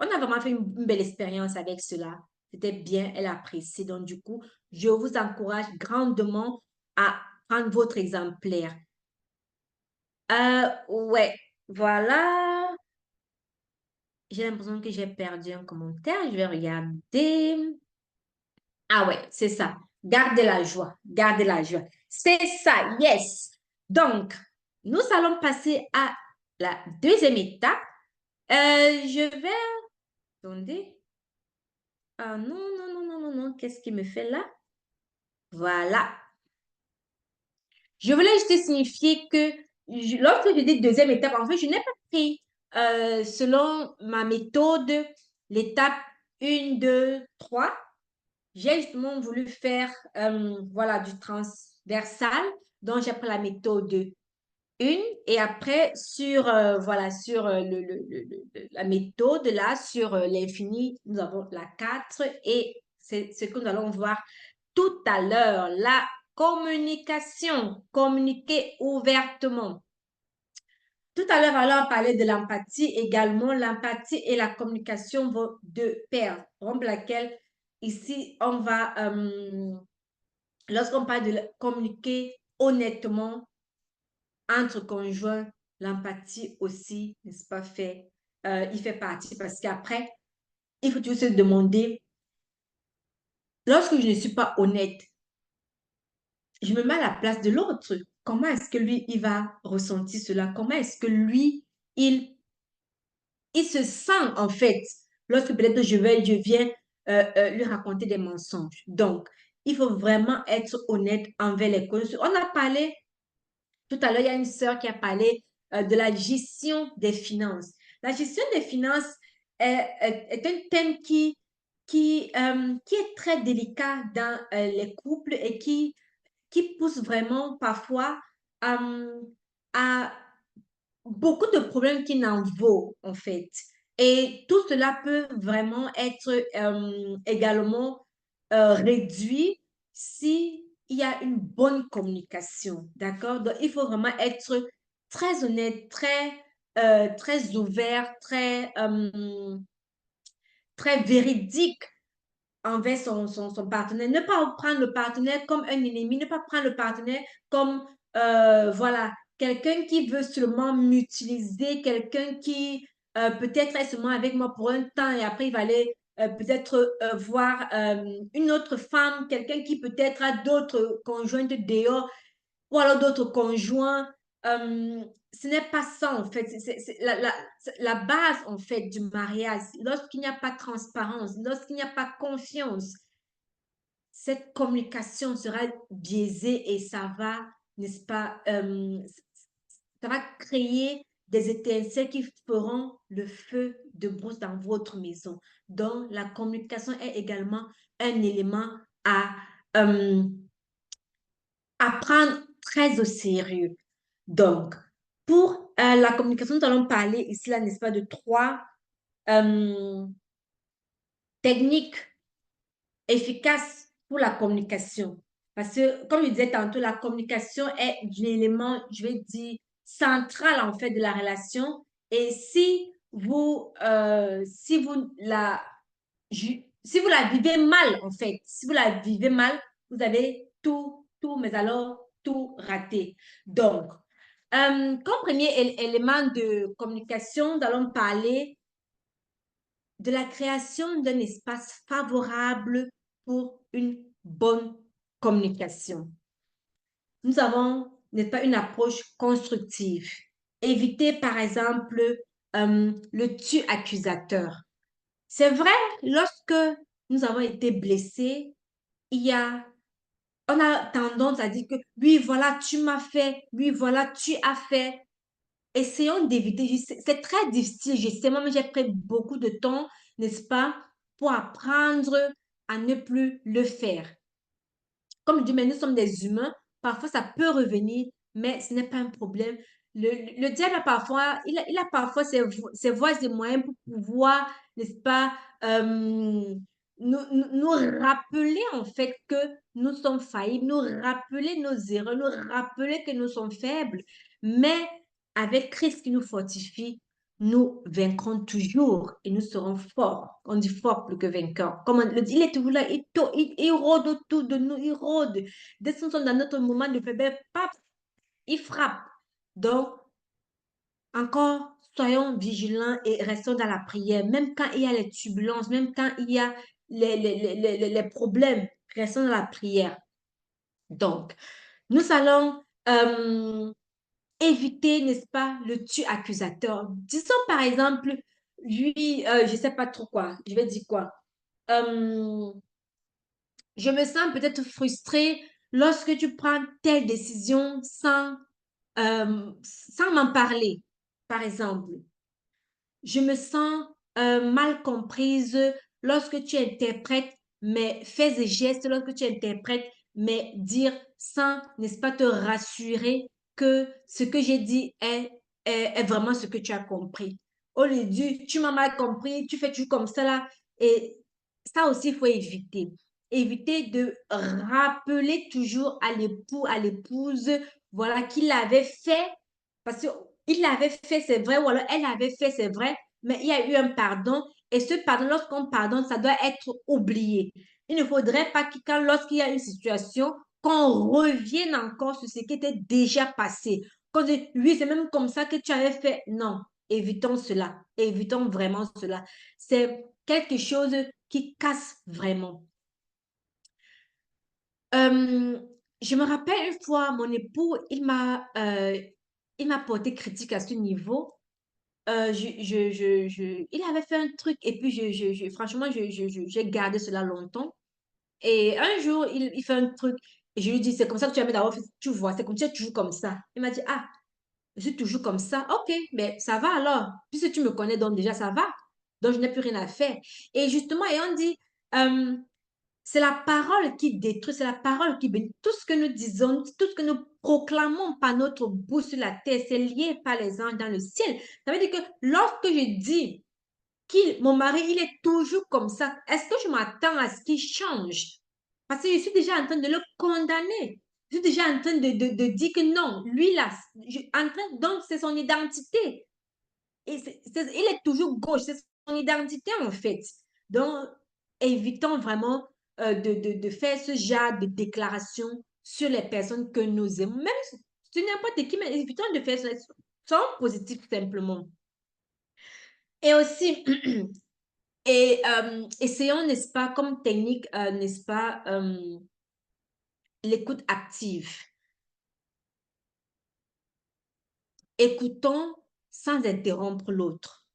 A: on a vraiment fait une belle expérience avec cela. C'était bien, elle a apprécié. Donc, du coup, je vous encourage grandement à prendre votre exemplaire. Ouais, voilà. J'ai l'impression que j'ai perdu un commentaire. Je vais regarder. Ah ouais, c'est ça. Gardez la joie. Gardez la joie. C'est ça, yes. Donc, nous allons passer à la deuxième étape. Je vais... Attendez. Ah non, non, non, non, non, non. Qu'est-ce qui me fait là? Voilà. Je voulais juste signifier que lorsque je dis deuxième étape, en fait, je n'ai pas pris selon ma méthode l'étape 1, 2, 3. J'ai justement voulu faire voilà, du transversal. Donc, j'ai pris la méthode 1 et après sur, voilà, sur la méthode là, sur l'infini, nous avons la 4 et c'est ce que nous allons voir tout à l'heure, la communication, communiquer ouvertement. Tout à l'heure, alors, on parlait de l'empathie également. L'empathie et la communication vont de pair. Pour laquelle, ici, on va, lorsqu'on parle de communiquer honnêtement entre conjoints, l'empathie aussi, n'est-ce pas, il fait partie parce qu'après, il faut toujours se demander, lorsque je ne suis pas honnête, je me mets à la place de l'autre. Comment est-ce que lui, il va ressentir cela? Comment est-ce que lui, il, il se sent en fait lorsque peut-être je viens lui raconter des mensonges. Donc, il faut vraiment être honnête envers les causes. On a parlé tout à l'heure, il y a une sœur qui a parlé de la gestion des finances. La gestion des finances est un thème qui est très délicat dans les couples et qui pousse vraiment parfois à beaucoup de problèmes qui n'en vaut, en fait. Et tout cela peut vraiment être également réduit si il y a une bonne communication, d'accord? Donc, il faut vraiment être très honnête, très ouvert, très véridique envers son partenaire. Ne pas prendre le partenaire comme un ennemi, ne pas prendre le partenaire comme, voilà, quelqu'un qui veut seulement m'utiliser, quelqu'un qui peut-être est seulement avec moi pour un temps et après il va aller peut-être voir une autre femme, quelqu'un qui peut-être a d'autres conjointes dehors ou alors d'autres conjoints. Ce n'est pas ça, en fait. C'est la base, en fait, du mariage. Lorsqu'il n'y a pas de transparence, lorsqu'il n'y a pas de confiance, cette communication sera biaisée et ça va, n'est-ce pas, ça va créer des étincelles qui feront le feu de brousse dans votre maison. Donc, la communication est également un élément euh, à prendre très au sérieux. Donc, pour la communication, nous allons parler ici, là, n'est-ce pas, de trois euh, techniques efficaces pour la communication. Parce que, comme je disais tantôt, la communication est un élément, je vais dire, central, en fait, de la relation. Et si vous la vivez mal, en fait, si vous la vivez mal, vous avez tout, mais alors tout raté. Donc, comme premier élément de communication, nous allons parler de la création d'un espace favorable pour une bonne communication. Nous avons, n'est-ce pas, une approche constructive. Éviter, par exemple, le tu accusateur. C'est vrai, lorsque nous avons été blessés, il y a, on a tendance à dire que oui, voilà, tu m'as fait, oui, voilà, tu as fait. Essayons d'éviter, c'est très difficile, je sais, moi j'ai pris beaucoup de temps, n'est-ce pas, pour apprendre à ne plus le faire. Comme je dis, mais nous sommes des humains, parfois ça peut revenir, mais ce n'est pas un problème. le diable a parfois, il a parfois ses voies et moyens pour pouvoir, n'est-ce pas, nous rappeler en fait que nous sommes faillibles, nous rappeler nos erreurs, nous rappeler que nous sommes faibles. Mais avec Christ qui nous fortifie, nous vaincrons toujours et nous serons forts. On dit fort plus que vainqueur. Comme on le dit, il est toujours là, il rôde autour de nous, il rôde. Dès que nous sommes dans notre moment de faiblesse, paf, il frappe. Donc, encore, soyons vigilants et restons dans la prière. Même quand il y a les turbulences, même quand il y a les problèmes, restons dans la prière. Donc, nous allons éviter, n'est-ce pas, le tu accusateur. Disons par exemple, lui, je ne sais pas trop quoi, je vais dire quoi. Euh, je me sens peut-être frustrée lorsque tu prends telle décision sans m'en parler, par exemple. Je me sens mal comprise lorsque tu interprètes mes faits et gestes, lorsque tu interprètes mes dires sans, n'est-ce pas, te rassurer que ce que j'ai dit est vraiment ce que tu as compris. Au lieu de dire, tu m'as mal compris, tu fais tout comme ça là. Et ça aussi, il faut éviter. Éviter de rappeler toujours à l'époux, à l'épouse, voilà, qu'il avait fait, parce qu'il l'avait fait, c'est vrai, ou alors elle avait fait, c'est vrai, mais il y a eu un pardon. Et ce pardon, lorsqu'on pardonne, ça doit être oublié. Il ne faudrait pas lorsqu'il y a une situation, qu'on revienne encore sur ce qui était déjà passé. Qu'on dise, oui, c'est même comme ça que tu avais fait. Non, évitons cela. Évitons vraiment cela. C'est quelque chose qui casse vraiment. Euh, je me rappelle une fois, mon époux, il m'a porté critique à ce niveau. Il avait fait un truc et puis franchement, j'ai gardé cela longtemps. Et un jour, il fait un truc et je lui dis, c'est comme ça que tu as mis d'abord, tu vois, c'est comme tu es toujours comme ça. Il m'a dit, ah, je suis toujours comme ça. Ok, mais ça va alors. Puisque tu me connais, donc déjà, ça va. Donc, je n'ai plus rien à faire. Et justement, et on dit, euh, c'est la parole qui détruit, c'est la parole qui bénit. Tout ce que nous disons, tout ce que nous proclamons par notre bouche sur la terre, c'est lié par les anges dans le ciel. Ça veut dire que lorsque je dis mon mari, il est toujours comme ça, est-ce que je m'attends à ce qu'il change? Parce que je suis déjà en train de le condamner. Je suis déjà en train de dire que non, lui là, donc c'est son identité. Et il est toujours gauche, c'est son identité en fait. Donc, évitons vraiment de faire ce genre de déclaration sur les personnes que nous aimons. Même sur n'importe qui, mais évitons de faire ça. Soyons positifs simplement. Et aussi, essayons, n'est-ce pas, comme technique, n'est-ce pas, l'écoute active. Écoutons sans interrompre l'autre.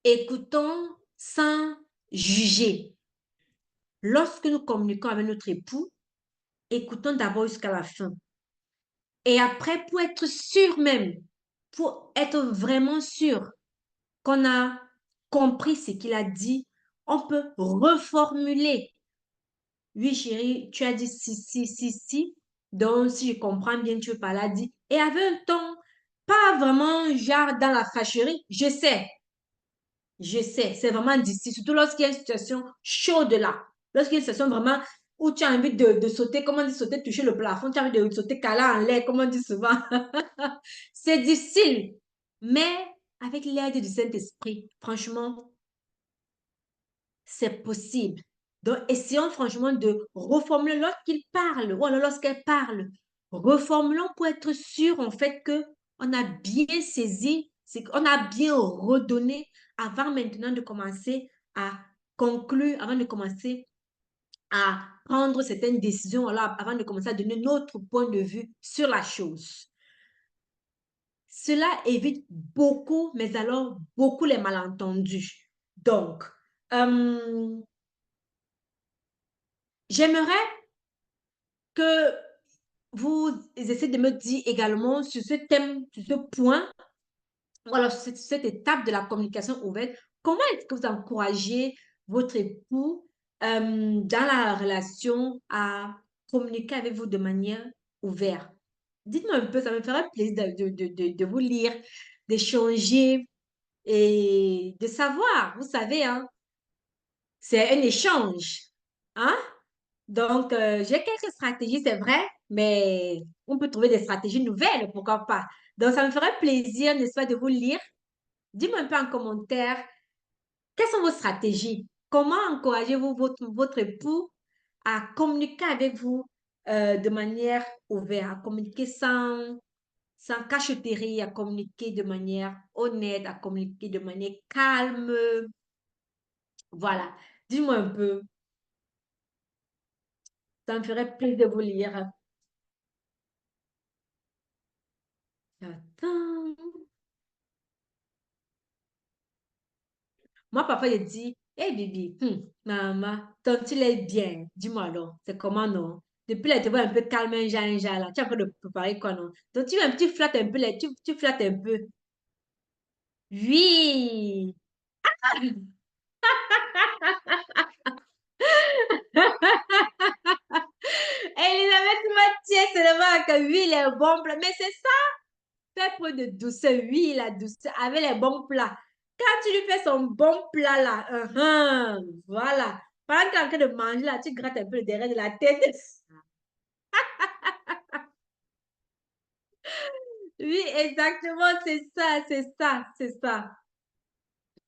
A: Écoutons sans juger. Lorsque nous communiquons avec notre époux, écoutons d'abord jusqu'à la fin. Et après, pour être sûr même, pour être vraiment sûr qu'on a compris ce qu'il a dit, on peut reformuler. Oui, chérie, tu as dit si, si, si, si. Donc, si je comprends bien, tu parles à dit. Et avec un ton, pas vraiment genre dans la fâcherie. Je sais, c'est vraiment d'ici. Surtout lorsqu'il y a une situation chaude là. Lorsqu'il y a une situation vraiment où tu as envie de sauter, comment on dit sauter, toucher le plafond, tu as envie de sauter câlin en l'air, comme on dit souvent. C'est difficile. Mais avec l'aide du Saint-Esprit, franchement, c'est possible. Donc, essayons franchement de reformuler lorsqu'il parle ou alors lorsqu'elle parle. Reformulons pour être sûr en fait que on a bien saisi, c'est qu'on a bien redonné avant maintenant de commencer à conclure, avant de commencer à prendre certaines décisions, alors avant de commencer à donner notre point de vue sur la chose. Cela évite beaucoup, mais alors beaucoup les malentendus. Donc, euh, j'aimerais que vous essayez de me dire également sur ce thème, sur ce point, ou alors sur cette étape de la communication ouverte, comment est-ce que vous encouragez votre époux dans la relation à communiquer avec vous de manière ouverte. Dites-moi un peu, ça me ferait plaisir de vous lire, d'échanger et de savoir. Vous savez, hein, c'est un échange. Hein? Donc, j'ai quelques stratégies, c'est vrai, mais on peut trouver des stratégies nouvelles, pourquoi pas. Donc, ça me ferait plaisir, n'est-ce pas, de vous lire. Dis-moi un peu en commentaire, quelles sont vos stratégies? Comment encouragez-vous votre époux à communiquer avec vous de manière ouverte, à communiquer sans cachotterie, à communiquer de manière honnête, à communiquer de manière calme? Voilà. Dis-moi un peu, ça me ferait plaisir de vous lire. Attends. Moi, parfois, je dis, hey, Bibi, maman, ton il est bien. Dis-moi alors, c'est comment, non? Depuis là, tu vois un peu calme, un genre, là. Tu es en train de préparer quoi, non? Donc, tu flattes un peu, tu flattes un peu. Oui! Elisabeth Mathieu, c'est le que oui, les bons plats. Mais c'est ça, fais preuve de douceur. Oui, la douceur, avec les bons plats. Quand tu lui fais son bon plat, là, voilà. Pendant que tu es en train de manger, là, tu grattes un peu le derrière de la tête. Oui, exactement, c'est ça, c'est ça, c'est ça.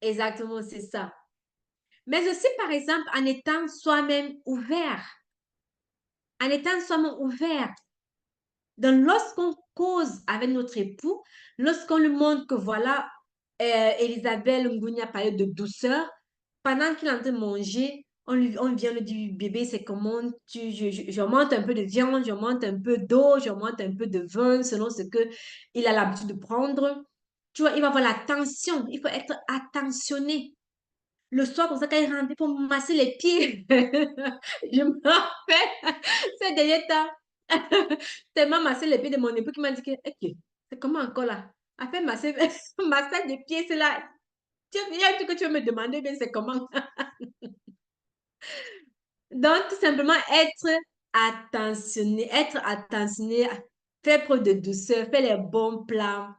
A: Exactement, c'est ça. Mais aussi, par exemple, en étant soi-même ouvert, en étant soi-même ouvert. Donc, lorsqu'on cause avec notre époux, lorsqu'on lui montre que voilà, Elisabeth Ngounia a parlé de douceur, pendant qu'il est en train de manger, on vient lui dire, bébé, c'est comment je monte un peu de viande, je monte un peu d'eau, je monte un peu de vin, selon ce que il a l'habitude de prendre. Tu vois, il va avoir l'attention, il faut être attentionné. Le soir, comme ça, quand il rentre, il faut masser les pieds. Je me rappelle ces derniers temps. Tellement massé les pieds de mon époux qui m'a dit que, ok, c'est comment encore là? Après masser, massage des pieds, c'est là. Il y a un truc que tu veux me demander, bien c'est comment? Donc, tout simplement être attentionné, faire preuve de douceur, faire les bons plans,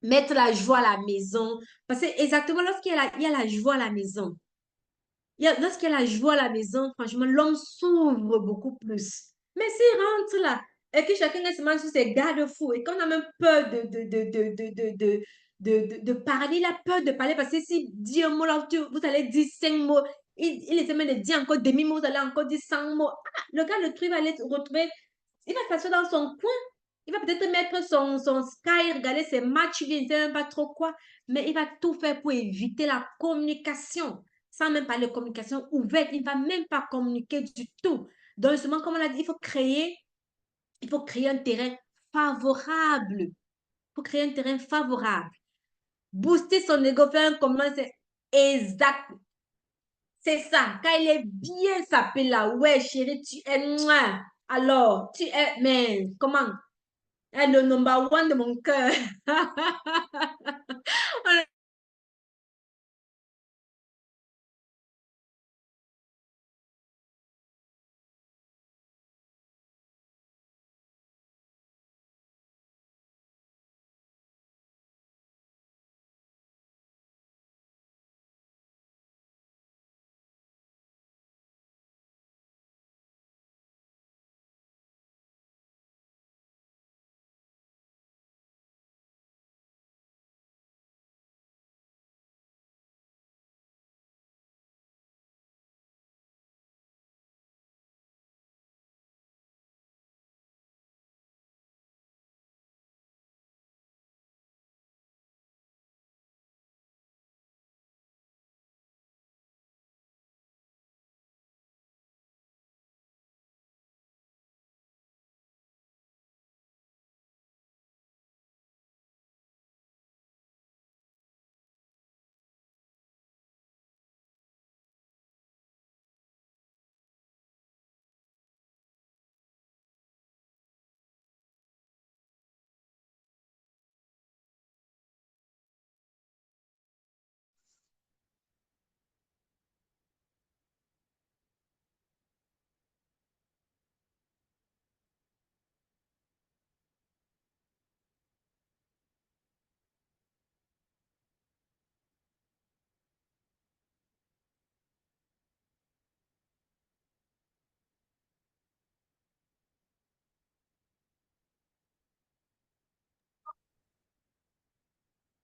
A: mettre la joie à la maison. Parce que exactement il y a la joie à la maison. Lorsqu'il y a la joie à la maison, franchement, l'homme s'ouvre beaucoup plus. Mais s'il rentre là, et que chacun se met sur ses garde-fous, et qu'on a même peur de parler, il a peur de parler, parce que s'il dit un mot là, vous allez dire 5 mots, il essaie même de dire encore demi-mot, vous allez encore dire 100 mots. Ah, le gars, le truc va aller retrouver, il va s'asseoir dans son coin, il va peut-être mettre son Sky, regarder ses matchs, il ne sait même pas trop quoi, mais il va tout faire pour éviter la communication sans même parler de communication ouverte. Il ne va même pas communiquer du tout. Donc, justement, comme on l'a dit, il faut créer un terrain favorable. Il faut créer un terrain favorable. Booster son ego, faire un comment, c'est exact. C'est ça. Quand il est bien sapé là, ouais, chérie, tu es moi. Alors, tu es, mais comment? Le number one de mon cœur.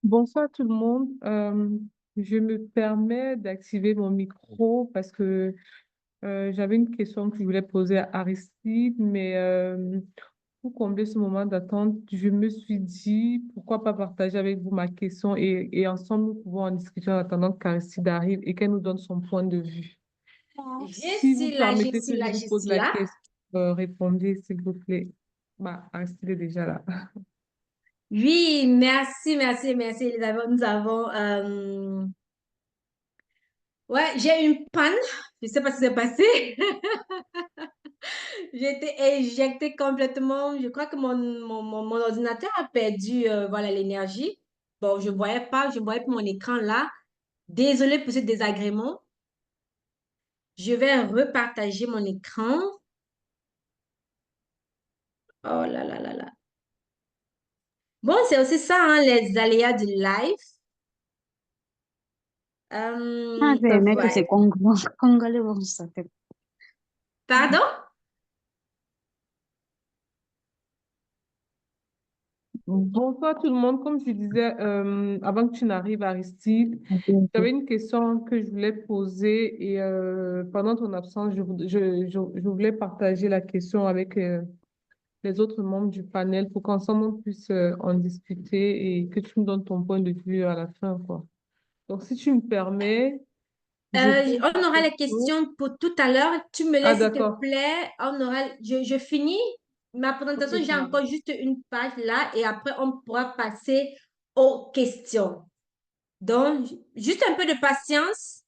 B: Bonsoir tout le monde. Je me permets d'activer mon micro parce que j'avais une question que je voulais poser à Aristide, mais pour combler ce moment d'attente, je me suis dit pourquoi pas partager avec vous ma question et ensemble nous pouvons en discuter en attendant qu'Aristide arrive et qu'elle nous donne son point de vue. Si vous
A: Je
B: permettez
A: suis
B: que je
A: là,
B: vous
A: je
B: pose
A: suis
B: la
A: là.
B: question, répondez s'il vous plaît. Bah, Aristide est déjà là.
A: Oui, merci, merci, merci, Elisabeth. Ouais, j'ai une panne. Je sais pas ce qui s'est passé. J'ai été éjectée complètement. Je crois que mon ordinateur a perdu voilà, l'énergie. Bon, je voyais plus mon écran là. Désolée pour ce désagrément. Je vais repartager mon écran. Oh là là là là. Bon, c'est aussi ça, hein, les aléas du live.
C: Ah, mec,
A: Ouais.
C: c'est congolais, bon, ça fait.
A: Pardon?
B: Bonsoir tout le monde. Comme je disais, avant que tu n'arrives, Aristide,
C: Ok, ok.
B: j'avais une question que je voulais poser et pendant ton absence, je voulais partager la question avec les autres membres du panel pour qu'ensemble on puisse en discuter et que tu me donnes ton point de vue à la fin, quoi. Donc, si tu me permets, je pose la
A: On aura les
B: question.
A: questions pour tout à l'heure. Tu me
B: Ah,
A: laisses, s'il te
B: d'accord.
A: plaît. Je finis ma
B: Ok,
A: présentation. J'ai
B: ça
A: encore
B: marche.
A: juste une page là et après, on pourra passer aux questions. Donc, juste un peu de patience.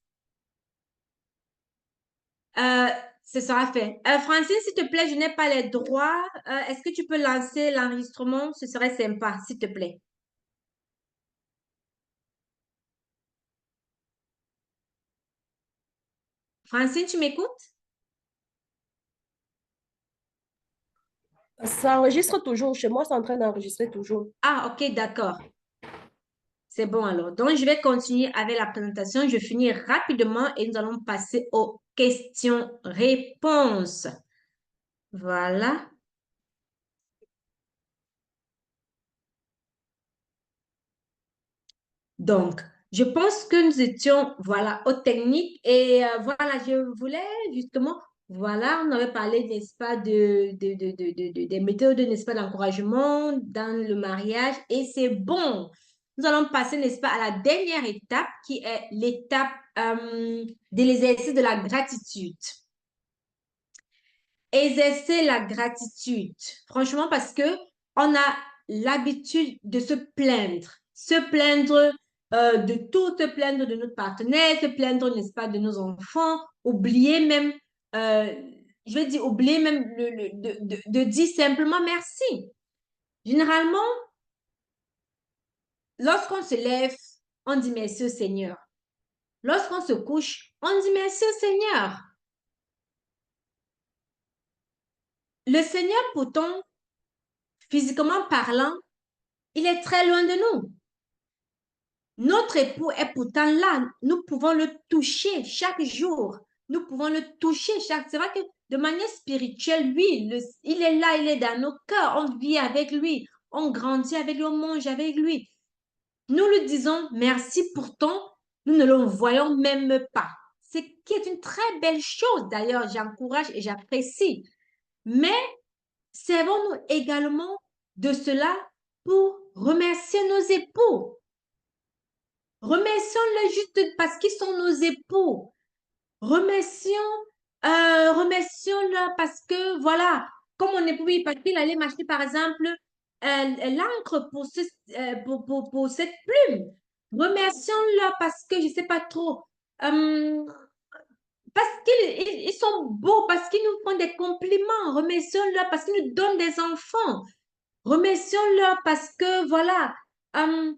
A: Euh, Ce sera fait. Francine, s'il te plaît, je n'ai pas les droits. Est-ce que tu peux lancer l'enregistrement? Ce serait sympa, s'il te plaît. Francine, tu m'écoutes?
D: Ça enregistre toujours. Chez moi, c'est en train d'enregistrer toujours.
A: Ah, ok, d'accord. C'est bon alors. Donc, je vais continuer avec la présentation. Je finis rapidement et nous allons passer aux questions-réponses. Voilà. Donc, je pense que nous étions, voilà, aux techniques et voilà, je voulais justement, voilà, on avait parlé, n'est-ce pas, des méthodes, n'est-ce pas, d'encouragement dans le mariage et c'est bon. Nous allons passer, n'est-ce pas, à la dernière étape qui est l'étape de l'exercice de la gratitude. Exercer la gratitude. Franchement, parce que on a l'habitude de se plaindre de tout, se plaindre de notre partenaire, se plaindre, n'est-ce pas, de nos enfants, oublier même, euh, je vais dire, oublier même de dire simplement merci. Généralement, lorsqu'on se lève, on dit merci au Seigneur. Lorsqu'on se couche, on dit merci au Seigneur. Le Seigneur, pourtant, physiquement parlant, il est très loin de nous. Notre époux est pourtant là. Nous pouvons le toucher chaque jour. Nous pouvons le toucher chaque... C'est vrai que de manière spirituelle, lui, il est là, il est dans nos cœurs. On vit avec lui. On grandit avec lui, on mange avec lui. Nous lui disons merci, pourtant, nous ne le voyons même pas. Ce qui est une très belle chose, d'ailleurs, j'encourage et j'apprécie. Mais servons-nous également de cela pour remercier nos époux. Remercions-les juste parce qu'ils sont nos époux. Remercions, remercions-le parce que, voilà, comme mon époux, oui, parce qu'il allait m'acheter, par exemple, l'encre pour cette plume. Remercions-le parce que, je ne sais pas trop, euh, parce qu'ils sont beaux, parce qu'ils nous font des compliments. Remercions-le parce qu'ils nous donnent des enfants. Remercions-le parce que, voilà, euh,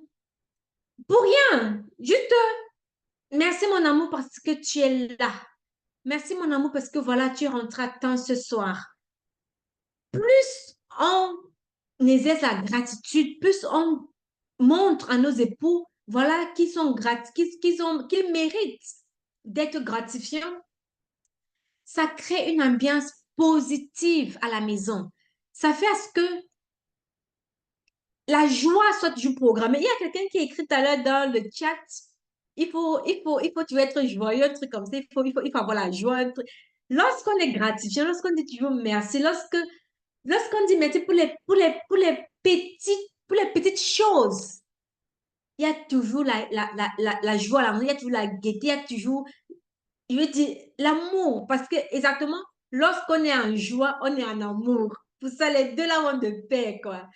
A: pour rien, juste merci mon amour parce que tu es là. Merci mon amour parce que voilà, tu rentres à temps ce soir. Plus on exerce la gratitude, plus on montre à nos époux, voilà, qu'ils sont qu'ils méritent d'être gratifiants. Ça crée une ambiance positive à la maison. Ça fait à ce que la joie soit toujours programmée. Il y a quelqu'un qui a écrit tout à l'heure dans le chat, il faut toujours être joyeux, un truc comme ça. Il faut avoir la joie. Un truc. Lorsqu'on est gratifiant, lorsqu'on dit toujours merci, lorsqu'on dit merci pour les petites choses, il y a toujours la joie, l'amour, il y a toujours la gaieté, il y a toujours, je veux dire, l'amour. Parce que, exactement, lorsqu'on est en joie, on est en amour. Pour ça, les deux là vont de pair, quoi.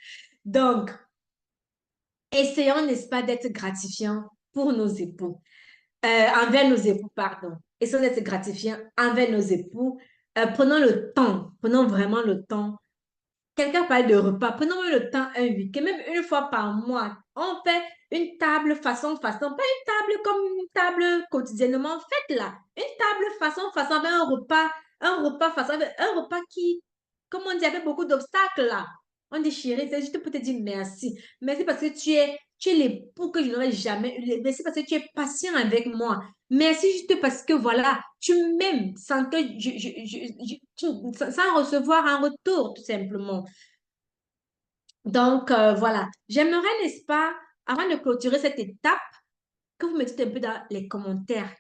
A: Donc, essayons, n'est-ce pas, d'être gratifiants pour nos époux, envers nos époux, pardon. Essayons d'être gratifiants envers nos époux. Prenons le temps, prenons vraiment le temps. Quelqu'un parle de repas, prenons le temps un week-end, même une fois par mois. On fait une table façon, pas une table comme une table quotidiennement faite là. Une table façon, avec un repas façon, avec un repas qui, comme on dit, avec beaucoup d'obstacles là. On dit, chérie, c'est juste pour te dire merci. Merci parce que tu es l'époux que je n'aurais jamais eu. Merci parce que tu es patient avec moi. Merci juste parce que voilà, tu m'aimes sans que sans recevoir un retour, tout simplement. Donc, voilà. J'aimerais, n'est-ce pas, avant de clôturer cette étape, que vous me dites un peu dans les commentaires,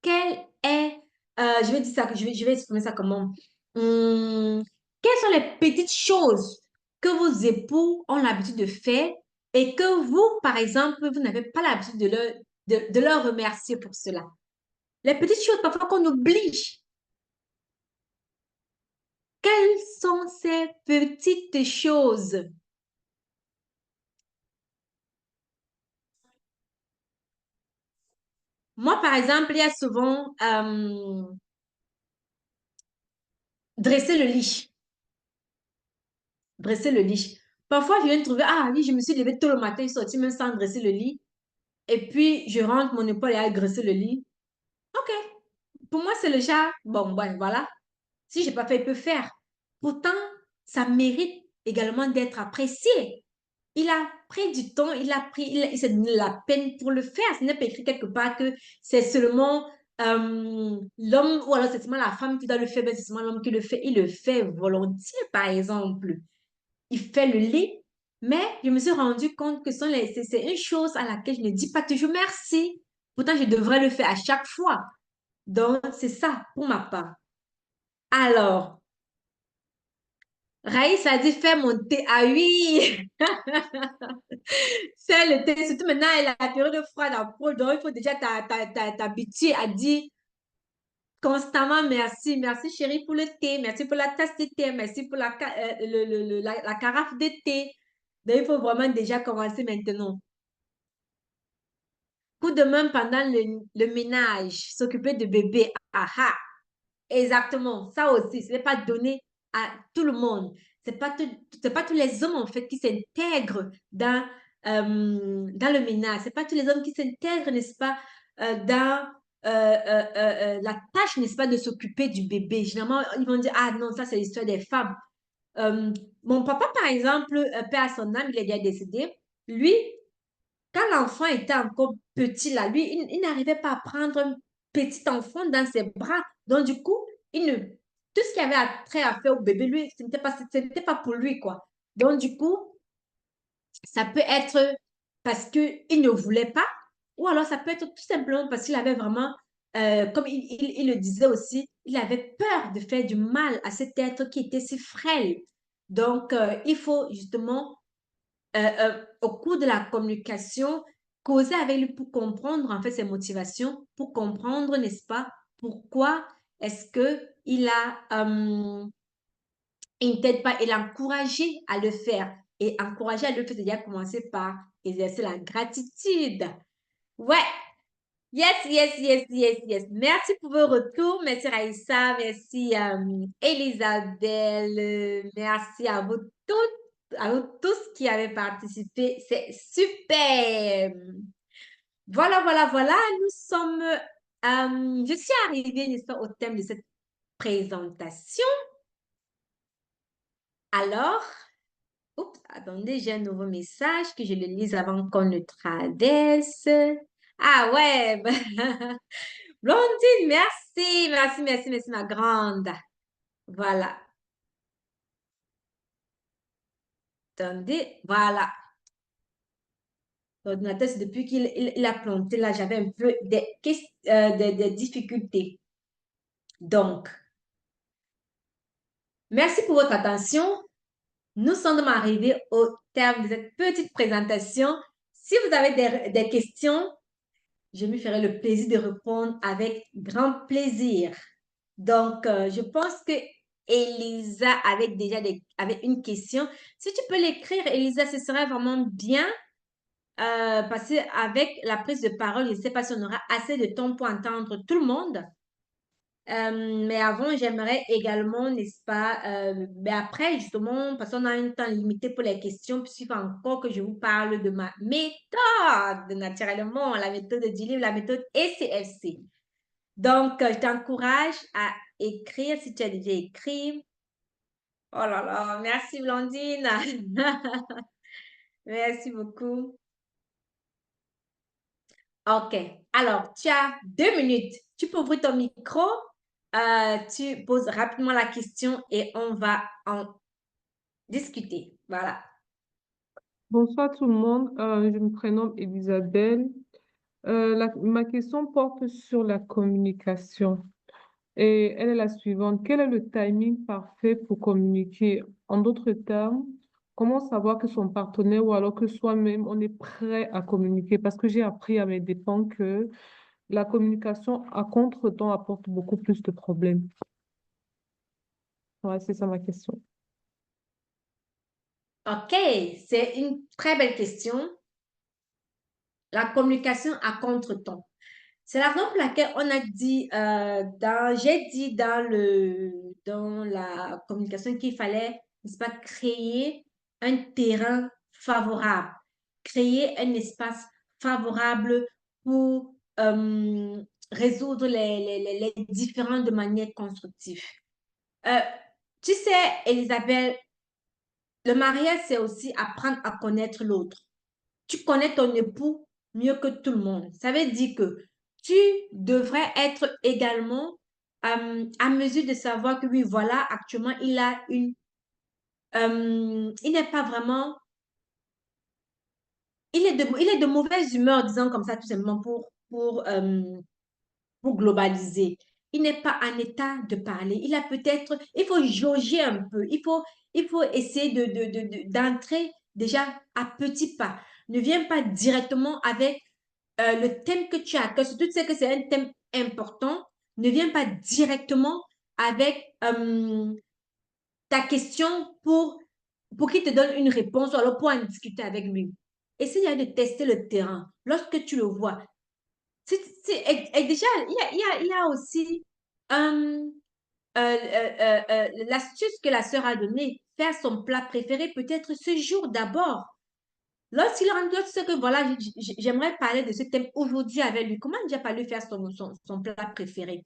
A: quelle est, je vais dire ça, je vais exprimer ça comment? Hum, quelles sont les petites choses que vos époux ont l'habitude de faire et que vous, par exemple, vous n'avez pas l'habitude de leur remercier pour cela? Les petites choses parfois qu'on oublie. Quelles sont ces petites choses? Moi, par exemple, il y a souvent dresser le lit. Dresser le lit. Parfois, je viens de trouver, ah oui, je me suis levée tôt le matin, je suis sortie même sans dresser le lit. Et puis, je rentre mon épaule et à dresser le lit. OK. Pour moi, c'est le genre, bon, voilà. Si je n'ai pas fait, il peut faire. Pourtant, ça mérite également d'être apprécié. Il a pris du temps, il s'est donné la peine pour le faire. Ce n'est pas écrit quelque part que c'est seulement l'homme ou alors c'est seulement la femme qui doit le faire, mais c'est seulement l'homme qui le fait. Il le fait volontiers, par exemple. Il fait le lit, mais je me suis rendu compte que c'est une chose à laquelle je ne dis pas toujours merci. Pourtant, je devrais le faire à chaque fois. Donc, c'est ça pour ma part. Alors, Raïs a dit faire mon thé. Ah oui! C'est le thé. Surtout maintenant, il a la période froide approche. Donc, il faut déjà t'habituer à dire constamment merci. Merci, chérie, pour le thé. Merci pour la tasse de thé. Merci pour la carafe de thé. Donc, il faut vraiment déjà commencer maintenant. Coup de main pendant le ménage, s'occuper de bébé. Ah ah! Exactement. Ça aussi, ce n'est pas donné à tout le monde. C'est pas tous les hommes, en fait, qui s'intègrent dans le ménage. C'est pas tous les hommes qui s'intègrent, n'est-ce pas, dans la tâche, n'est-ce pas, de s'occuper du bébé. Généralement, ils vont dire, ah non, ça, c'est l'histoire des femmes. Mon papa, par exemple, père à son âme, il est déjà décédé. Lui, quand l'enfant était encore petit, là, lui, il n'arrivait pas à prendre un petit enfant dans ses bras. Donc, du coup, tout ce qui avait trait à faire au bébé, lui, ce n'était pas pour lui, quoi. Donc, du coup, ça peut être parce qu'il ne voulait pas, ou alors ça peut être tout simplement parce qu'il avait vraiment, comme il le disait aussi, il avait peur de faire du mal à cet être qui était si frêle. Donc, il faut justement au cours de la communication, causer avec lui pour comprendre en fait ses motivations, pour comprendre, n'est-ce pas, pourquoi est-ce que il ne t'aide pas et l'encourager à le faire. Et encourager à le faire, c'est-à-dire commencer par exercer la gratitude. Ouais, yes, yes, yes, yes, yes. Merci pour vos retours. Merci Raïssa, merci Elisabeth, merci à vous tous qui avez participé. C'est super. Voilà, voilà, voilà. Je suis arrivée, n'est-ce pas, au thème de cette présentation. Alors, oups, attendez, j'ai un nouveau message que je le lise avant qu'on ne traverse. Ah ouais, Blondine, merci, merci, merci, merci, ma grande. Voilà. Attendez, voilà. L'ordinateur, c'est depuis qu'il a planté, là, j'avais un peu des difficultés. Donc, merci pour votre attention. Nous sommes arrivés au terme de cette petite présentation. Si vous avez des questions, je me ferai le plaisir de répondre avec grand plaisir. Donc, je pense que Elisa avait une question. Si tu peux l'écrire, Elisa, ce serait vraiment bien parce qu'avec la prise de parole, je ne sais pas si on aura assez de temps pour entendre tout le monde. Mais avant, j'aimerais également, n'est-ce pas, mais après, justement, parce qu'on a un temps limité pour les questions, puisqu'il faut encore que je vous parle de ma méthode, naturellement, la méthode du livre, la méthode ECFC. Donc, je t'encourage à écrire si tu as déjà écrit. Oh là là, merci Blandine. Merci beaucoup. OK. Alors, tu as 2 minutes. Tu peux ouvrir ton micro. Tu poses rapidement la question et on va en discuter. Voilà.
B: Bonsoir tout le monde, je me prénomme Elisabeth. Ma question porte sur la communication et elle est la suivante. Quel est le timing parfait pour communiquer? En d'autres termes, comment savoir que son partenaire ou alors que soi-même, on est prêt à communiquer? Parce que j'ai appris à mes dépens que la communication à contre-temps apporte beaucoup plus de problèmes. Ouais, c'est ça ma question.
A: OK. C'est une très belle question. La communication à contre-temps. C'est la raison pour laquelle on a dit, j'ai dit dans la communication qu'il fallait, n'est-ce pas, créer un terrain favorable, créer un espace favorable pour résoudre les différends de manière constructive. Euh, Tu sais, Elisabeth, le mariage, c'est aussi apprendre à connaître l'autre. Tu connais ton époux mieux que tout le monde. Ça veut dire que tu devrais être également à mesure de savoir que oui, voilà, actuellement, il n'est pas vraiment, il est de mauvaise humeur, disons comme ça, tout simplement pour globaliser. Il n'est pas en état de parler. Il faut jauger un peu. Il faut essayer d'entrer déjà à petits pas. Ne viens pas directement avec le thème que tu as, que surtout tu sais que c'est un thème important, ne viens pas directement avec ta question pour qu'il te donne une réponse ou alors pour en discuter avec lui. Essaye de tester le terrain. Lorsque tu le vois, et déjà, il y a aussi l'astuce que la sœur a donnée, faire son plat préféré peut-être ce jour d'abord. Lorsqu'il rentre, tu sais que voilà, j'aimerais parler de ce thème aujourd'hui avec lui. Comment déjà pas lui faire son plat préféré?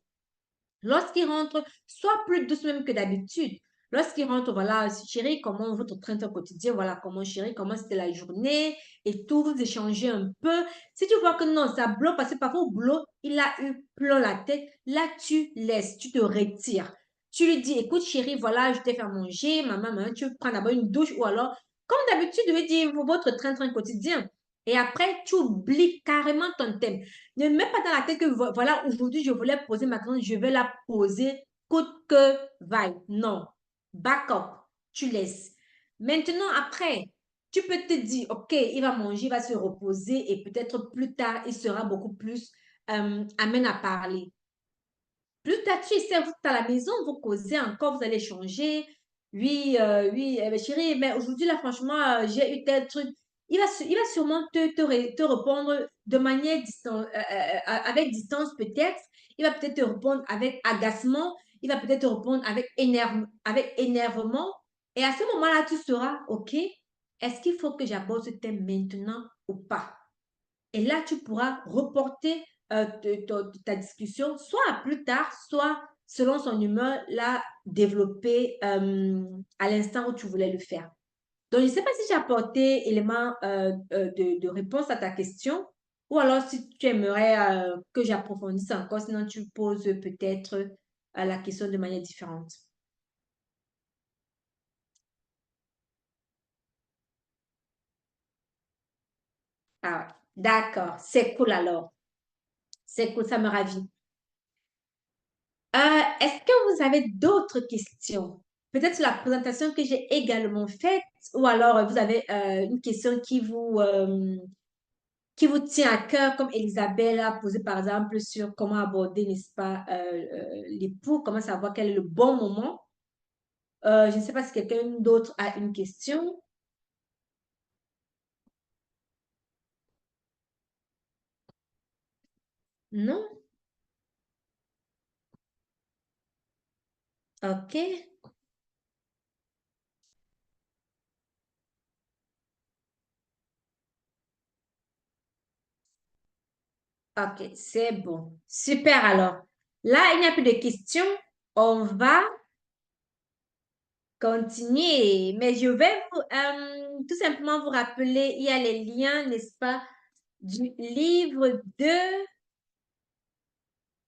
A: Lorsqu'il rentre, soit plus douce même que d'habitude. Lorsqu'il rentre, voilà, chérie, comment votre train au quotidien, voilà, comment chérie, comment c'était la journée et tout, vous échangez un peu. Si tu vois que non, ça bloque, parce que parfois au boulot, il a eu plein la tête, là, tu laisses, tu te retires. Tu lui dis, écoute, chérie, voilà, je t'ai fait à manger, maman, tu prends d'abord une douche ou alors, comme d'habitude, tu lui dis votre train quotidien. Et après, tu oublies carrément ton thème. Ne mets pas dans la tête que voilà, aujourd'hui, je voulais poser ma question, je vais la poser coûte que vaille. Non. Back up. Tu laisses. Maintenant, après, tu peux te dire, OK, il va manger, il va se reposer et peut-être plus tard, il sera beaucoup plus amène à parler. Plus tard, tu sais, vous êtes à la maison, vous causez encore, vous allez changer. Oui, oui, chérie, mais aujourd'hui, là, franchement, j'ai eu tel truc. Il va sûrement te répondre de manière avec distance peut-être. Il va peut-être te répondre avec agacement. Il va peut-être te répondre avec énervement. Et à ce moment-là, tu sauras, OK, est-ce qu'il faut que j'aborde ce thème maintenant ou pas? Et là, tu pourras reporter ta discussion, soit à plus tard, soit selon son humeur, la développer à l'instant où tu voulais le faire. Donc, je ne sais pas si j'ai apporté élément de réponse à ta question, ou alors si tu aimerais que j'approfondisse encore, sinon tu poses peut-être la question de manière différente. Ah, ouais. D'accord, c'est cool alors. C'est cool, ça me ravit. Est-ce que vous avez d'autres questions? Peut-être sur la présentation que j'ai également faite, ou alors vous avez une question qui vous tient à cœur, comme Elisabeth a posé par exemple sur comment aborder, n'est-ce pas, l'époux, comment savoir quel est le bon moment. Je ne sais pas si quelqu'un d'autre a une question. Non? OK. OK, c'est bon. Super alors. Là, il n'y a plus de questions. On va continuer. Mais je vais tout simplement vous rappeler, il y a les liens, n'est-ce pas, du livre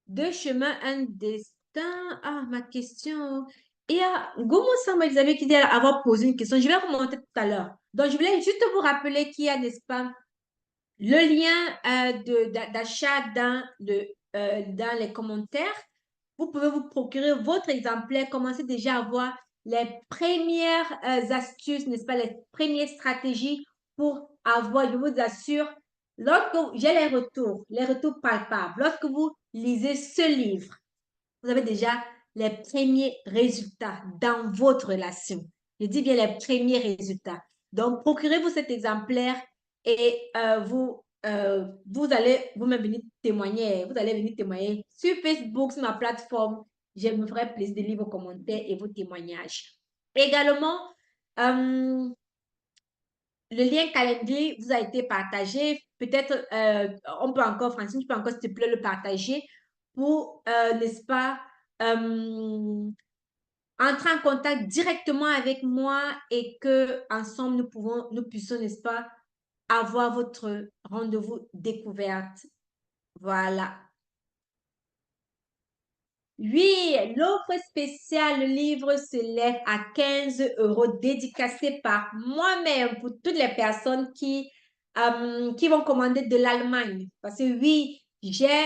A: Deux chemins, un destin. Ah, ma question. Il y a Goumou Samba Elisabeth qui dit avoir posé une question. Je vais remonter tout à l'heure. Donc, je voulais juste vous rappeler qu'il y a, n'est-ce pas, le lien d'achat dans les commentaires. Vous pouvez vous procurer votre exemplaire. Commencez déjà à voir les premières astuces, n'est-ce pas, les premières stratégies pour avoir, je vous assure, lorsque j'ai les retours palpables, lorsque vous lisez ce livre, vous avez déjà les premiers résultats dans votre relation. Je dis bien les premiers résultats. Donc, procurez-vous cet exemplaire et vous allez vous-même venir témoigner. Vous allez venir témoigner sur Facebook, sur ma plateforme. Je me ferai plaisir de lire vos commentaires et vos témoignages. Également, euh, le lien calendrier vous a été partagé. Peut-être, on peut encore, Francine, tu peux encore, s'il te plaît, le partager pour, n'est-ce pas, entrer en contact directement avec moi et que ensemble nous puissions, n'est-ce pas, avoir votre rendez-vous découverte. Voilà. Oui, l'offre spéciale, le livre se lève à 15 € dédicacé par moi-même pour toutes les personnes qui vont commander de l'Allemagne. Parce que oui, j'ai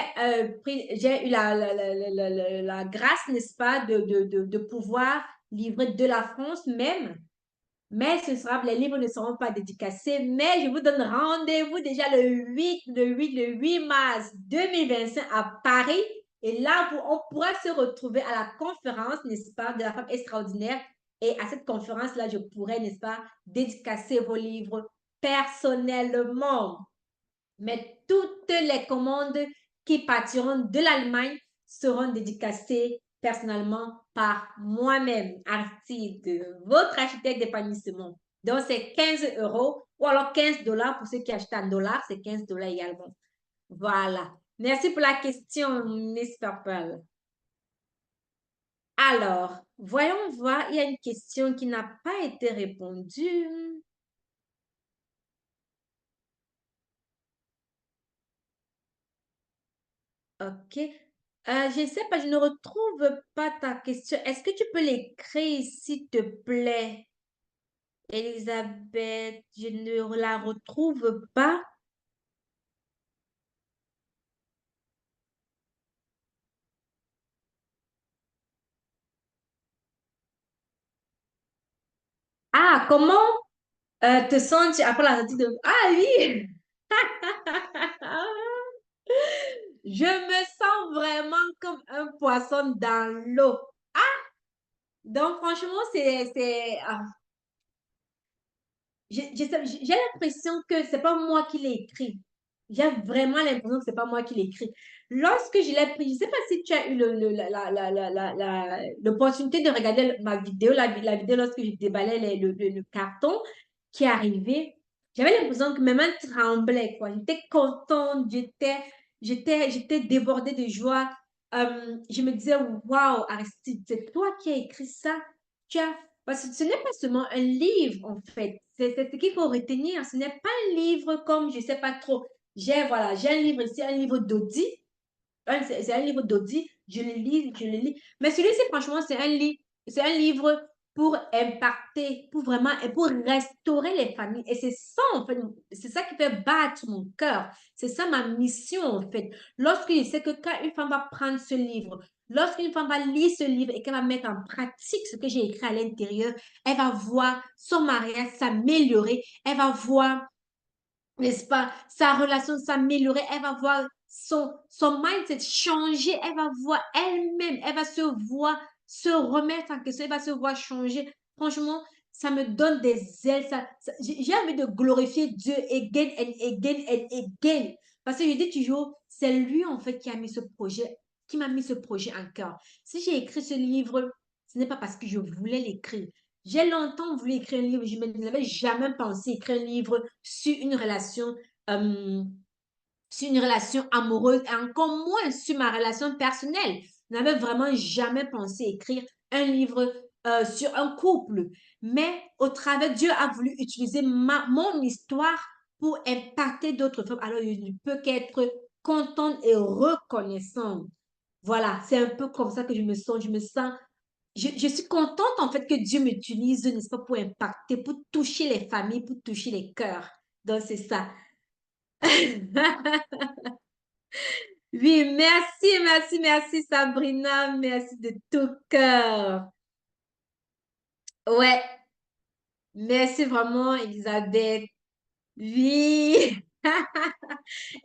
A: eu la grâce, n'est-ce pas, de pouvoir livrer de la France même. Mais les livres ne seront pas dédicacés, mais je vous donne rendez-vous déjà le huit mars 2025 à Paris. Et là, on pourra se retrouver à la conférence, n'est-ce pas, de la femme extraordinaire. Et à cette conférence-là, je pourrai, n'est-ce pas, dédicacer vos livres personnellement. Mais toutes les commandes qui partiront de l'Allemagne seront dédicacées personnellement par moi-même, Artide, votre architecte d'épanouissement. Donc, c'est 15 € ou alors 15 $ pour ceux qui achètent en dollars, c'est 15 $ également. Voilà. Merci pour la question, Miss Purple. Alors, voyons voir, il y a une question qui n'a pas été répondue. OK. Je ne sais pas, je ne retrouve pas ta question. Est-ce que tu peux l'écrire, s'il te plaît, Elisabeth? Je ne la retrouve pas. Ah, comment te sens-tu après la sortie de... Ah oui! Je me sens vraiment comme un poisson dans l'eau. Donc, franchement, j'ai l'impression que c'est pas moi qui l'ai écrit. J'ai vraiment l'impression que c'est pas moi qui l'ai écrit. Lorsque je l'ai pris, je sais pas si tu as eu l'opportunité de regarder ma vidéo, la vidéo lorsque je déballais le carton qui est arrivé. J'avais l'impression que mes mains tremblaient, quoi. J'étais contente, j'étais débordée de joie. Je me disais, waouh, Aristide, c'est toi qui as écrit ça. Tu as Parce que ce n'est pas seulement un livre, en fait. C'est ce qu'il faut retenir. Ce n'est pas un livre comme, je ne sais pas trop. J'ai un livre ici, un livre d'Audi. C'est un livre d'Audi. Je le lis. Mais celui-ci, franchement, c'est un livre pour impacter, pour vraiment, et pour restaurer les familles. Et c'est ça, en fait, c'est ça qui fait battre mon cœur. C'est ça ma mission, en fait. Lorsque je sais que quand une femme va prendre ce livre, lorsqu'une femme va lire ce livre et qu'elle va mettre en pratique ce que j'ai écrit à l'intérieur, elle va voir son mariage s'améliorer, elle va voir, n'est-ce pas, sa relation s'améliorer, elle va voir son mindset changer, elle va voir elle-même, elle va se voir se remettre en question, elle va se voir changer. Franchement, ça me donne des ailes. J'ai envie de glorifier Dieu again and again and again. Parce que je dis toujours, c'est lui en fait qui a mis ce projet, qui m'a mis ce projet en cœur. Si j'ai écrit ce livre, ce n'est pas parce que je voulais l'écrire. J'ai longtemps voulu écrire un livre, je n'avais jamais pensé écrire un livre euh, sur une relation amoureuse et encore moins sur ma relation personnelle. Je n'avais vraiment jamais pensé écrire un livre sur un couple. Mais au travers, Dieu a voulu utiliser mon histoire pour impacter d'autres femmes. Alors, je ne peux qu'être contente et reconnaissante. Voilà, c'est un peu comme ça que je me sens. Je suis contente en fait que Dieu m'utilise, n'est-ce pas, pour impacter, pour toucher les familles, pour toucher les cœurs. Donc, c'est ça. Oui, merci Sabrina, merci de tout cœur. Ouais, merci vraiment Elisabeth. Oui,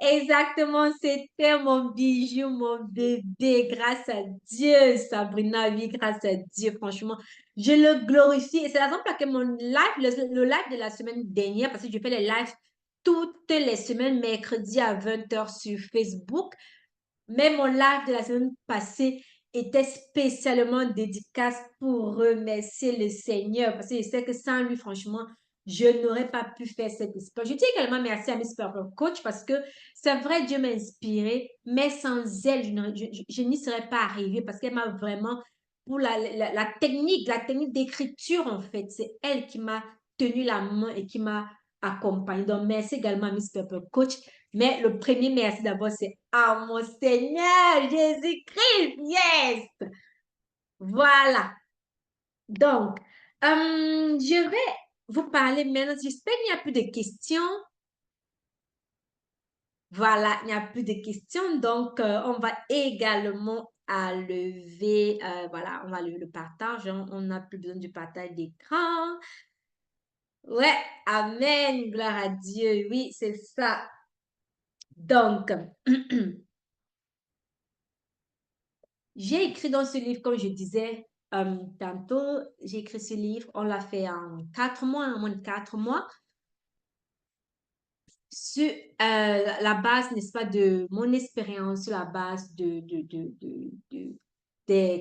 A: exactement, c'était mon bijou, mon bébé, grâce à Dieu, Sabrina, oui, grâce à Dieu, franchement, je le glorifie. Et c'est la raison pour laquelle mon live, le live de la semaine dernière, parce que je fais les lives toutes les semaines, mercredi à 20h sur Facebook. Mais mon live de la semaine passée était spécialement dédicace pour remercier le Seigneur parce que je sais que sans lui, franchement, je n'aurais pas pu faire cet espoir. Je dis également merci à Miss Purple Coach parce que c'est vrai, Dieu m'a inspiré, mais sans elle, je n'y serais pas arrivée parce qu'elle m'a vraiment, pour la technique d'écriture, en fait, c'est elle qui m'a tenu la main et qui m'a accompagnée. Donc, merci également à Miss Purple Coach. Mais le premier merci d'abord, c'est à mon Seigneur Jésus-Christ. Yes! Voilà. Donc, je vais vous parler maintenant. J'espère qu'il n'y a plus de questions. Voilà, il n'y a plus de questions. Donc, on va également à lever, voilà, on va lever le partage. On n'a plus besoin du partage d'écran. Ouais, Amen. Gloire à Dieu. Oui, c'est ça. Donc, j'ai écrit dans ce livre, comme je disais tantôt, j'ai écrit ce livre, on l'a fait en 4 mois, en moins de 4 mois, sur la base, n'est-ce pas, de mon expérience, sur la base des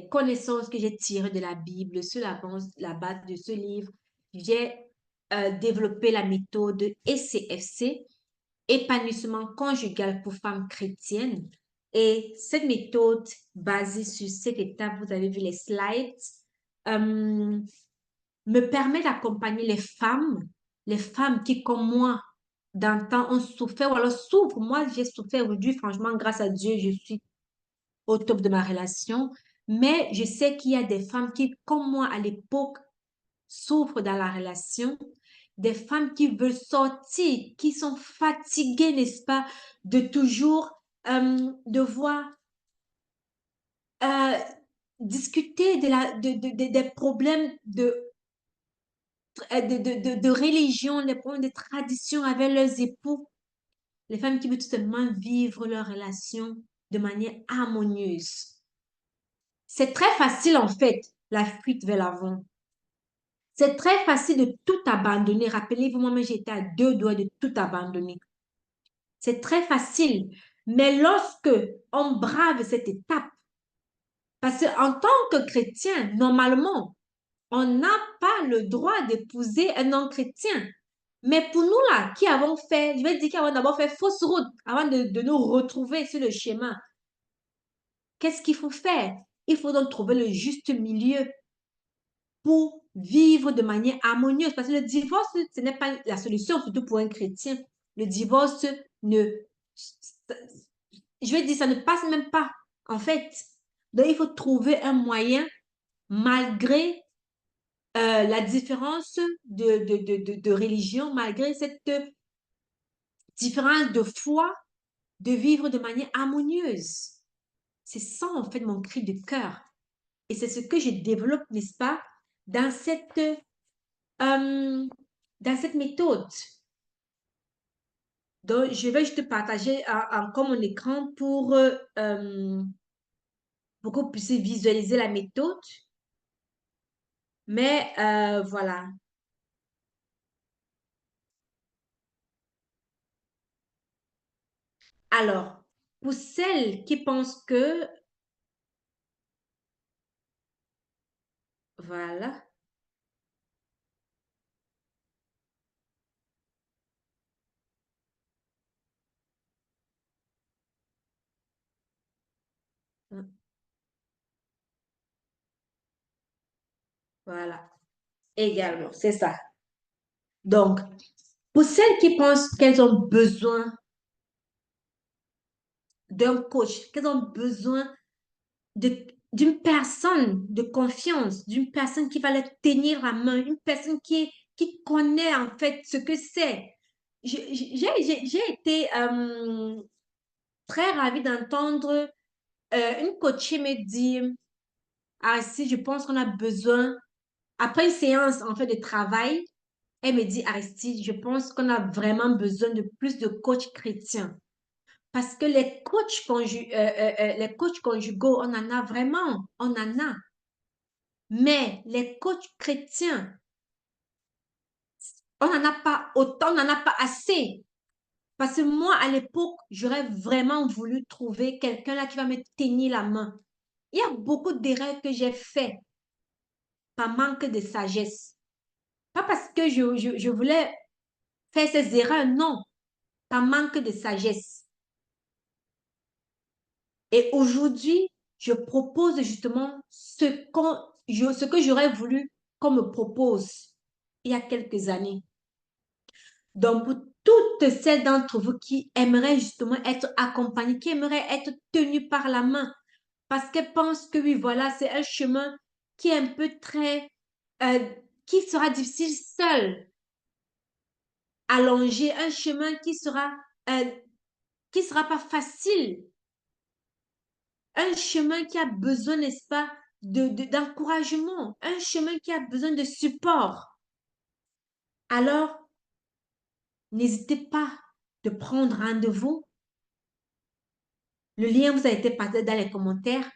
A: connaissances que j'ai tirées de la Bible, sur la base de ce livre. J'ai développé la méthode ECFC, épanouissement conjugal pour femmes chrétiennes. Et cette méthode, basée sur cette étape, vous avez vu les slides, euh, me permet d'accompagner les femmes qui, comme moi, d'antan, ont souffert ou alors souffrent. Moi, j'ai souffert aujourd'hui, franchement, grâce à Dieu, je suis au top de ma relation. Mais je sais qu'il y a des femmes qui, comme moi, à l'époque, souffrent dans la relation, des femmes qui veulent sortir, qui sont fatiguées, n'est-ce pas, de toujours devoir euh, discuter des problèmes de religion, des problèmes de tradition avec leurs époux. Les femmes qui veulent tout simplement vivre leur relation de manière harmonieuse. C'est très facile en fait, la fuite vers l'avant. C'est très facile de tout abandonner. Rappelez-vous, moi-même, j'étais à 2 doigts de tout abandonner. C'est très facile. Mais lorsque on brave cette étape, parce qu'en tant que chrétien, normalement, on n'a pas le droit d'épouser un non-chrétien. Mais pour nous, là, qui avons fait, je vais dire qui avons d'abord fait fausse route avant de nous retrouver sur le chemin, qu'est-ce qu'il faut faire? Il faut donc trouver le juste milieu pour vivre de manière harmonieuse. Parce que le divorce, ce n'est pas la solution, surtout pour un chrétien. Le divorce je vais dire, ça ne passe même pas, en fait. Donc, il faut trouver un moyen, malgré la différence de religion, malgré cette différence de foi, de vivre de manière harmonieuse. C'est ça, en fait, mon cri de cœur. Et c'est ce que je développe, n'est-ce pas, dans cette méthode. Donc, je vais juste partager encore mon écran pour que vous puissiez visualiser la méthode. Mais voilà. Alors, pour celles qui pensent que... Voilà. Voilà. Également, c'est ça. Donc, pour celles qui pensent qu'elles ont besoin d'un coach, qu'elles ont besoin d'une personne de confiance, d'une personne qui va leur tenir la main, une personne qui connaît en fait ce que c'est. J'ai été très ravie d'entendre une coachée me dire, ah si, je pense qu'on a besoin, après une séance en fait de travail, elle me dit, Aristide, je pense qu'on a vraiment besoin de plus de coachs chrétiens. Parce que les coachs conjugaux, on en a vraiment, on en a. Mais les coachs chrétiens, on n'en a pas autant, on n'en a pas assez. Parce que moi, à l'époque, j'aurais vraiment voulu trouver quelqu'un là qui va me tenir la main. Il y a beaucoup d'erreurs que j'ai faites par manque de sagesse. Pas parce que je voulais faire ces erreurs, non, par manque de sagesse. Et aujourd'hui, je propose justement ce que j'aurais voulu qu'on me propose il y a quelques années. Donc, pour toutes celles d'entre vous qui aimeraient justement être accompagnées, qui aimeraient être tenues par la main, parce qu'elles pensent que oui, voilà, c'est un chemin qui est un peu euh, qui sera difficile seul, allongé, un chemin qui sera pas facile, un chemin qui a besoin, n'est-ce pas, d'encouragement, un chemin qui a besoin de support. Alors, n'hésitez pas de prendre rendez-vous. Le lien vous a été partagé dans les commentaires.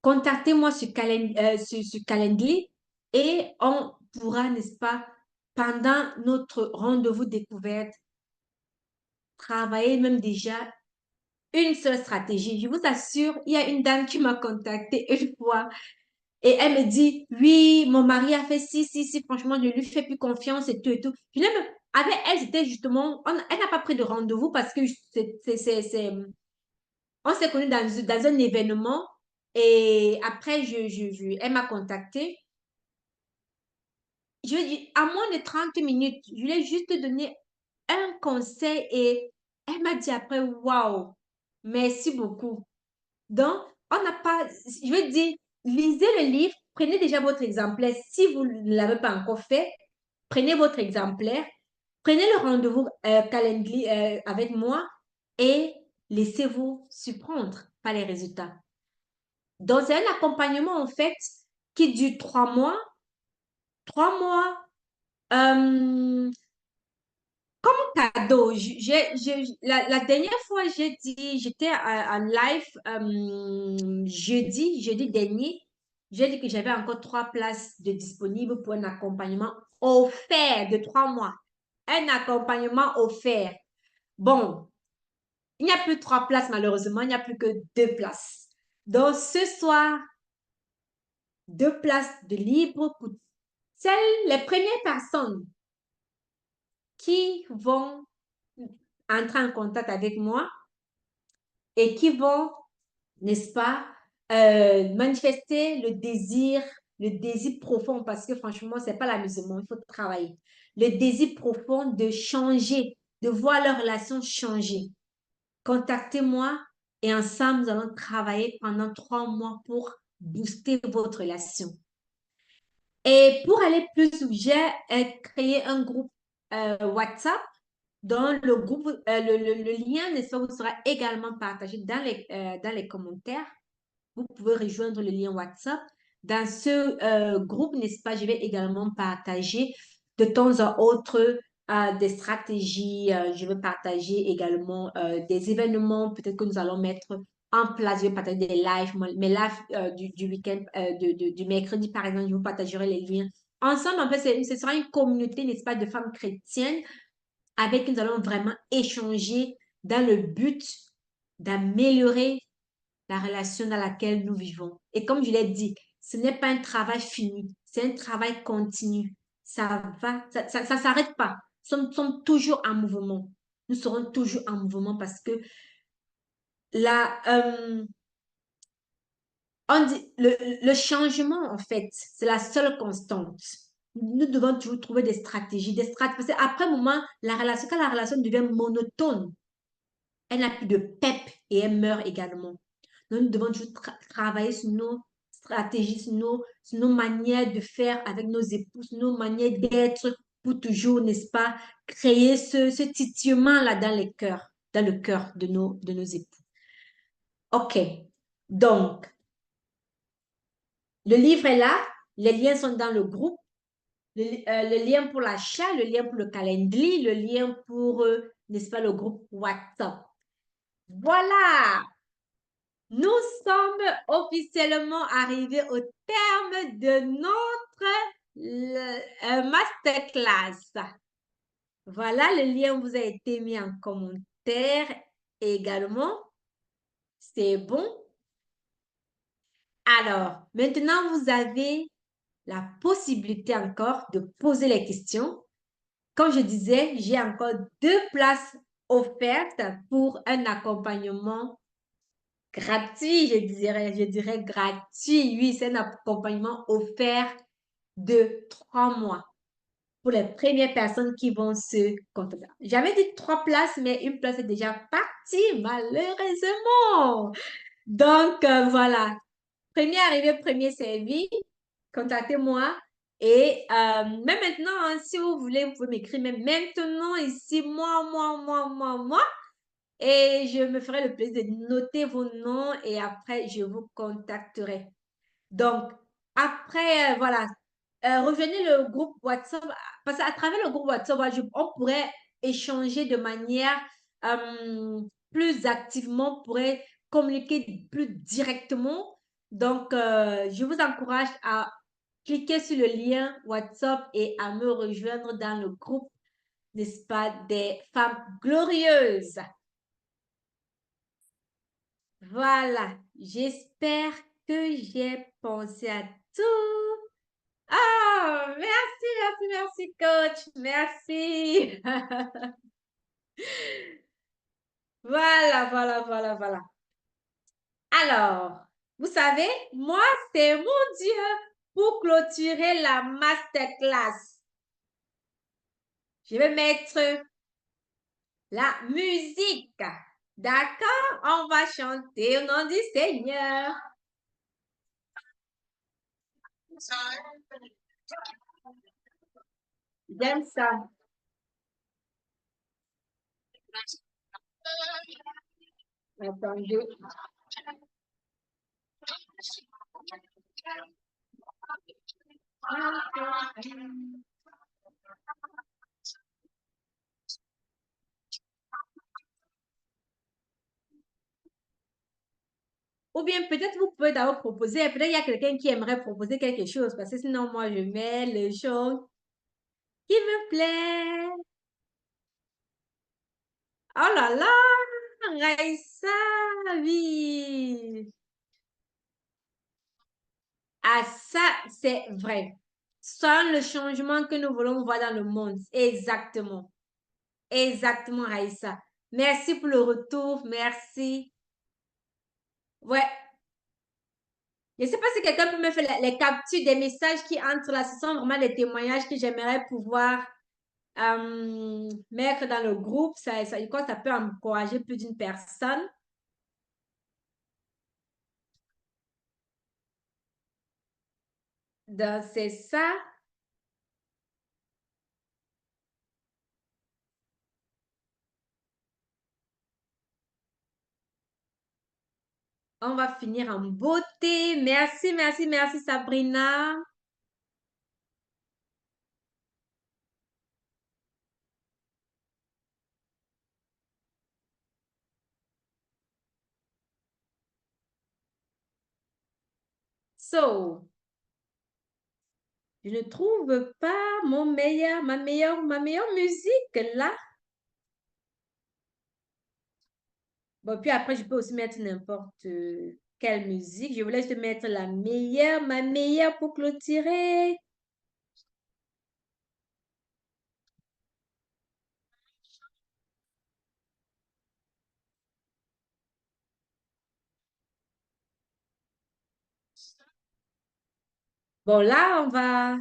A: Contactez-moi sur Calendly et on pourra, n'est-ce pas, pendant notre rendez-vous découverte, travailler même déjà une seule stratégie. Je vous assure, il y a une dame qui m'a contactée une fois et elle me dit, oui, mon mari a fait ci, ci, ci, franchement, je lui fais plus confiance et tout et tout. Je n'ai même, avec elle, c'était justement, elle n'a pas pris de rendez-vous parce que on s'est connus dans un événement et après, elle m'a contacté. À moins de 30 minutes, je lui ai juste donné un conseil et elle m'a dit après, waouh, merci beaucoup. Donc, on n'a pas, je veux dire, lisez le livre, prenez déjà votre exemplaire. Si vous ne l'avez pas encore fait, prenez votre exemplaire, prenez le rendez-vous Calendly avec moi et laissez-vous surprendre par les résultats. Donc, c'est un accompagnement en fait qui dure 3 mois. 3 mois. Euh, Cadeau. La dernière fois, j'étais en live jeudi dernier. J'ai dit que j'avais encore 3 places de disponibles pour un accompagnement offert de 3 mois. Un accompagnement offert. Bon, il n'y a plus 3 places malheureusement, il n'y a plus que 2 places. Donc ce soir, 2 places de libre pour les premières personnes qui vont entrer en contact avec moi et qui vont, n'est-ce pas, manifester le désir profond, parce que franchement, c'est pas l'amusement, il faut travailler. Le désir profond de changer, de voir leur relation changer. Contactez-moi et ensemble, nous allons travailler pendant 3 mois pour booster votre relation. Et pour aller plus, j'ai créé un groupe WhatsApp. Dans le groupe, le lien, n'est-ce pas, vous sera également partagé dans les commentaires. Vous pouvez rejoindre le lien WhatsApp. Dans ce groupe, n'est-ce pas, je vais également partager de temps à autre des stratégies. Je vais partager également des événements, peut-être que nous allons mettre en place. Je vais partager des lives, mes lives du week-end, du mercredi, par exemple, je vous partagerai les liens. Ensemble, en fait, ce sera une communauté, n'est-ce pas, de femmes chrétiennes avec qui nous allons vraiment échanger dans le but d'améliorer la relation dans laquelle nous vivons. Et comme je l'ai dit, ce n'est pas un travail fini, c'est un travail continu. Ça va, ça s'arrête pas. Nous sommes toujours en mouvement. Nous serons toujours en mouvement parce que la, on dit, le changement, en fait, c'est la seule constante. Nous devons toujours trouver des stratégies, parce qu'après un moment, quand la relation devient monotone, elle n'a plus de pep et elle meurt également. Donc, nous devons toujours travailler sur nos stratégies, sur nos manières de faire avec nos épouses, nos manières d'être pour toujours, n'est-ce pas, créer ce titillement-là dans le cœur de nos époux. OK. Donc, le livre est là, les liens sont dans le groupe, le lien pour l'achat, le lien pour le calendrier, le lien pour, n'est-ce pas, le groupe WhatsApp. Voilà, nous sommes officiellement arrivés au terme de notre masterclass. Voilà, le lien vous a été mis en commentaire également. C'est bon. Alors, maintenant, vous avez la possibilité encore de poser les questions. Comme je disais, j'ai encore 2 places offertes pour un accompagnement gratuit, je dirais gratuit. Oui, c'est un accompagnement offert de 3 mois pour les premières personnes qui vont se contacter. J'avais dit 3 places, mais une place est déjà partie, malheureusement. Donc, voilà. Premier arrivé, premier servi. Contactez-moi. Et même maintenant, hein, si vous voulez, vous pouvez m'écrire même maintenant ici, moi. Et je me ferai le plaisir de noter vos noms et après, je vous contacterai. Donc, après, voilà, rejoignez le groupe WhatsApp parce qu'à travers le groupe WhatsApp, voilà, on pourrait échanger de manière plus activement, on pourrait communiquer plus directement. Donc, je vous encourage à cliquer sur le lien WhatsApp et à me rejoindre dans le groupe, n'est-ce pas, des femmes glorieuses. Voilà, j'espère que j'ai pensé à tout. Ah, merci, coach. Merci. Voilà. Alors, vous savez, moi, c'est mon Dieu pour clôturer la masterclass. Je vais mettre la musique. D'accord? On va chanter au nom du Seigneur. J'aime ça. Attendez. Ou bien peut-être vous pouvez d'abord proposer, peut-être il y a quelqu'un qui aimerait proposer quelque chose, parce que sinon moi je mets le chant qui me plaît. Oh là là, Raïssa, oui. Ah ça, c'est vrai. Sans le changement que nous voulons voir dans le monde. Exactement. Exactement, Raïssa. Merci pour le retour, merci. Ouais. Je ne sais pas si quelqu'un peut me faire les captures des messages qui entrent là. Ce sont vraiment des témoignages que j'aimerais pouvoir mettre dans le groupe. Je crois que ça peut encourager plus d'une personne. Donc, c'est ça. On va finir en beauté. Merci, merci, merci, Sabrina. So, je ne trouve pas ma meilleure musique là. Bon, puis après, je peux aussi mettre n'importe quelle musique. Je voulais juste mettre ma meilleure pour clôturer. Bon, là, on va...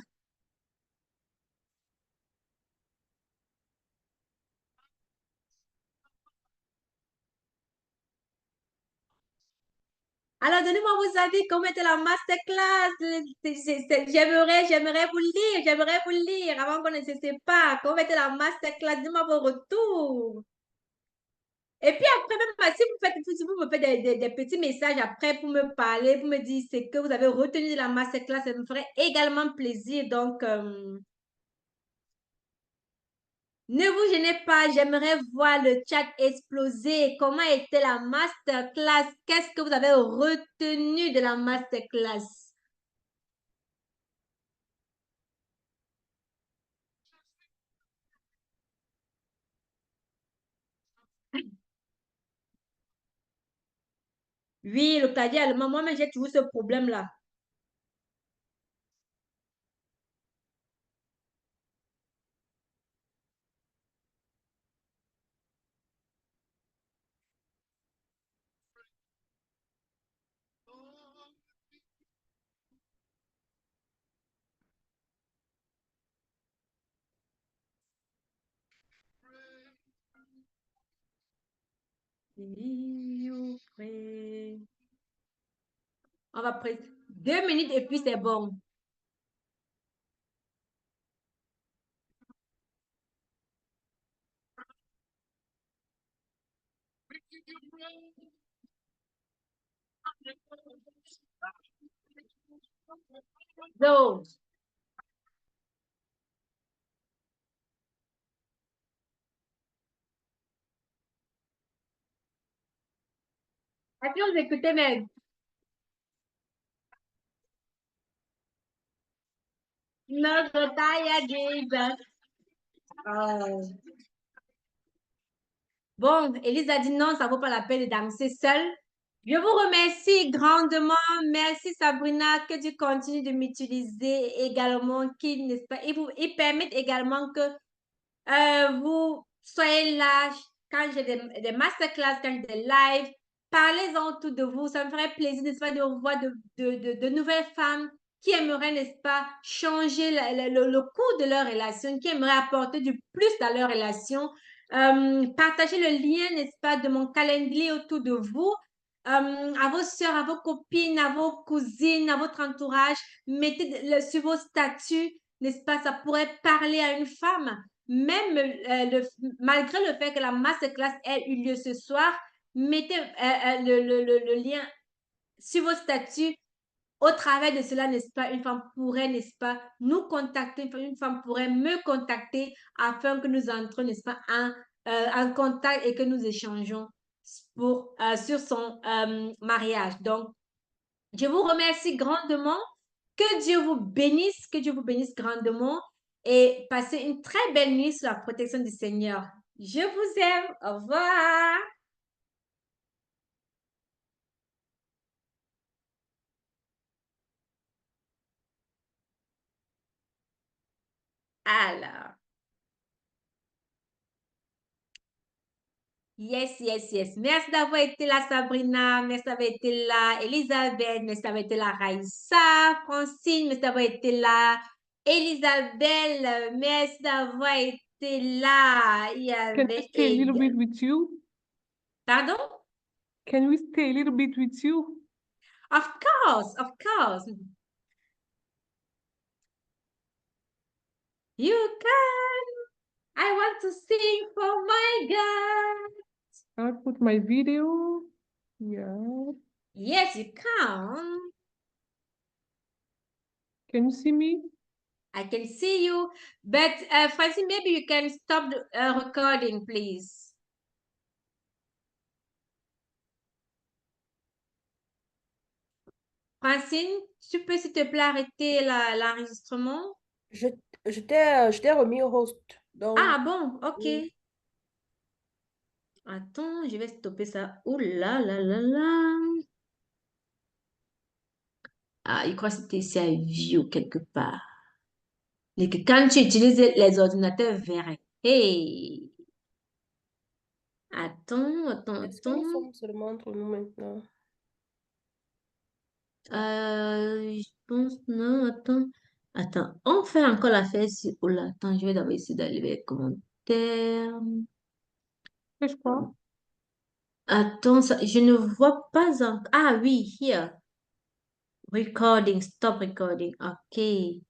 A: Alors, donnez-moi vos avis. Comment était la masterclass? J'aimerais vous lire avant qu'on ne se sépare. Comment était la masterclass? Donnez-moi vos retours. Et puis après, même si vous me faites des petits messages après pour me parler, pour me dire ce que vous avez retenu de la masterclass, ça me ferait également plaisir. Donc, ne vous gênez pas, j'aimerais voir le chat exploser. Comment était la masterclass? Qu'est-ce que vous avez retenu de la masterclass? Oui, le cadet allemand, moi-même, j'ai toujours ce problème-là. On va prendre 2 minutes et puis c'est bon. Donc, est-ce que vous écoutez, mais notre taille a déjà. Bon, Élise a dit non, ça vaut pas la peine de danser seule. Je vous remercie grandement. Merci Sabrina, que tu continues de m'utiliser également, qui, n'est-ce pas, ils permettent également que vous soyez là quand j'ai des masterclass, quand j'ai des lives. Parlez-en autour de vous. Ça me ferait plaisir, n'est-ce pas, de revoir de nouvelles femmes qui aimeraient, n'est-ce pas, changer le cours de leur relation, qui aimeraient apporter du plus dans leur relation. Partagez le lien, n'est-ce pas, de mon calendrier autour de vous. À vos soeurs, à vos copines, à vos cousines, à votre entourage. Mettez sur vos statuts, n'est-ce pas, ça pourrait parler à une femme. Même malgré le fait que la masterclass ait eu lieu ce soir, mettez le lien sur vos statuts. Au travers de cela, n'est-ce pas, une femme pourrait, n'est-ce pas, nous contacter, une femme pourrait me contacter afin que nous entrions, n'est-ce pas, en contact et que nous échangeons sur son mariage. Donc, je vous remercie grandement. Que Dieu vous bénisse grandement et passez une très belle nuit sous la protection du Seigneur. Je vous aime. Au revoir. Alors, yes, yes, yes. Merci d'avoir été là, Sabrina. Merci d'avoir été là, Elisabeth. Merci d'avoir été là, Raïssa. Francine, merci d'avoir été là. Elisabeth, merci d'avoir été là. Il y
B: Can we
A: avait
B: stay a little bit
A: également.
B: with you?
A: Pardon?
B: Can we stay a little bit with you?
A: Of course, of course. You can. I want to sing for my God.
B: I'll put my video. Yeah.
A: Yes, you can.
B: Can you see me?
A: I can see you. But Francine, maybe you can stop the recording, please. Francine, tu peux s'il te plaît arrêter l'enregistrement?
D: Je, je t'ai remis au host.
A: Ah
D: Donc,
A: bon, ok.
D: oui.
A: Attends, je vais stopper ça. Ouh là là là là. Ah, il croit que c'était ici à View quelque part. Et que quand tu utilises les ordinateurs verts. Hey! Attends, attends,
D: Est-ce que nous
A: attends.
D: sommes seulement entre nous maintenant?
A: Je pense, non, attends. Attends, on fait encore l'affaire ici. Oh là, attends, je vais d'abord essayer d'aller vers les commentaires.
B: Fais quoi?
A: Attends, je ne vois pas encore. Ah oui, here. Recording, stop recording. OK.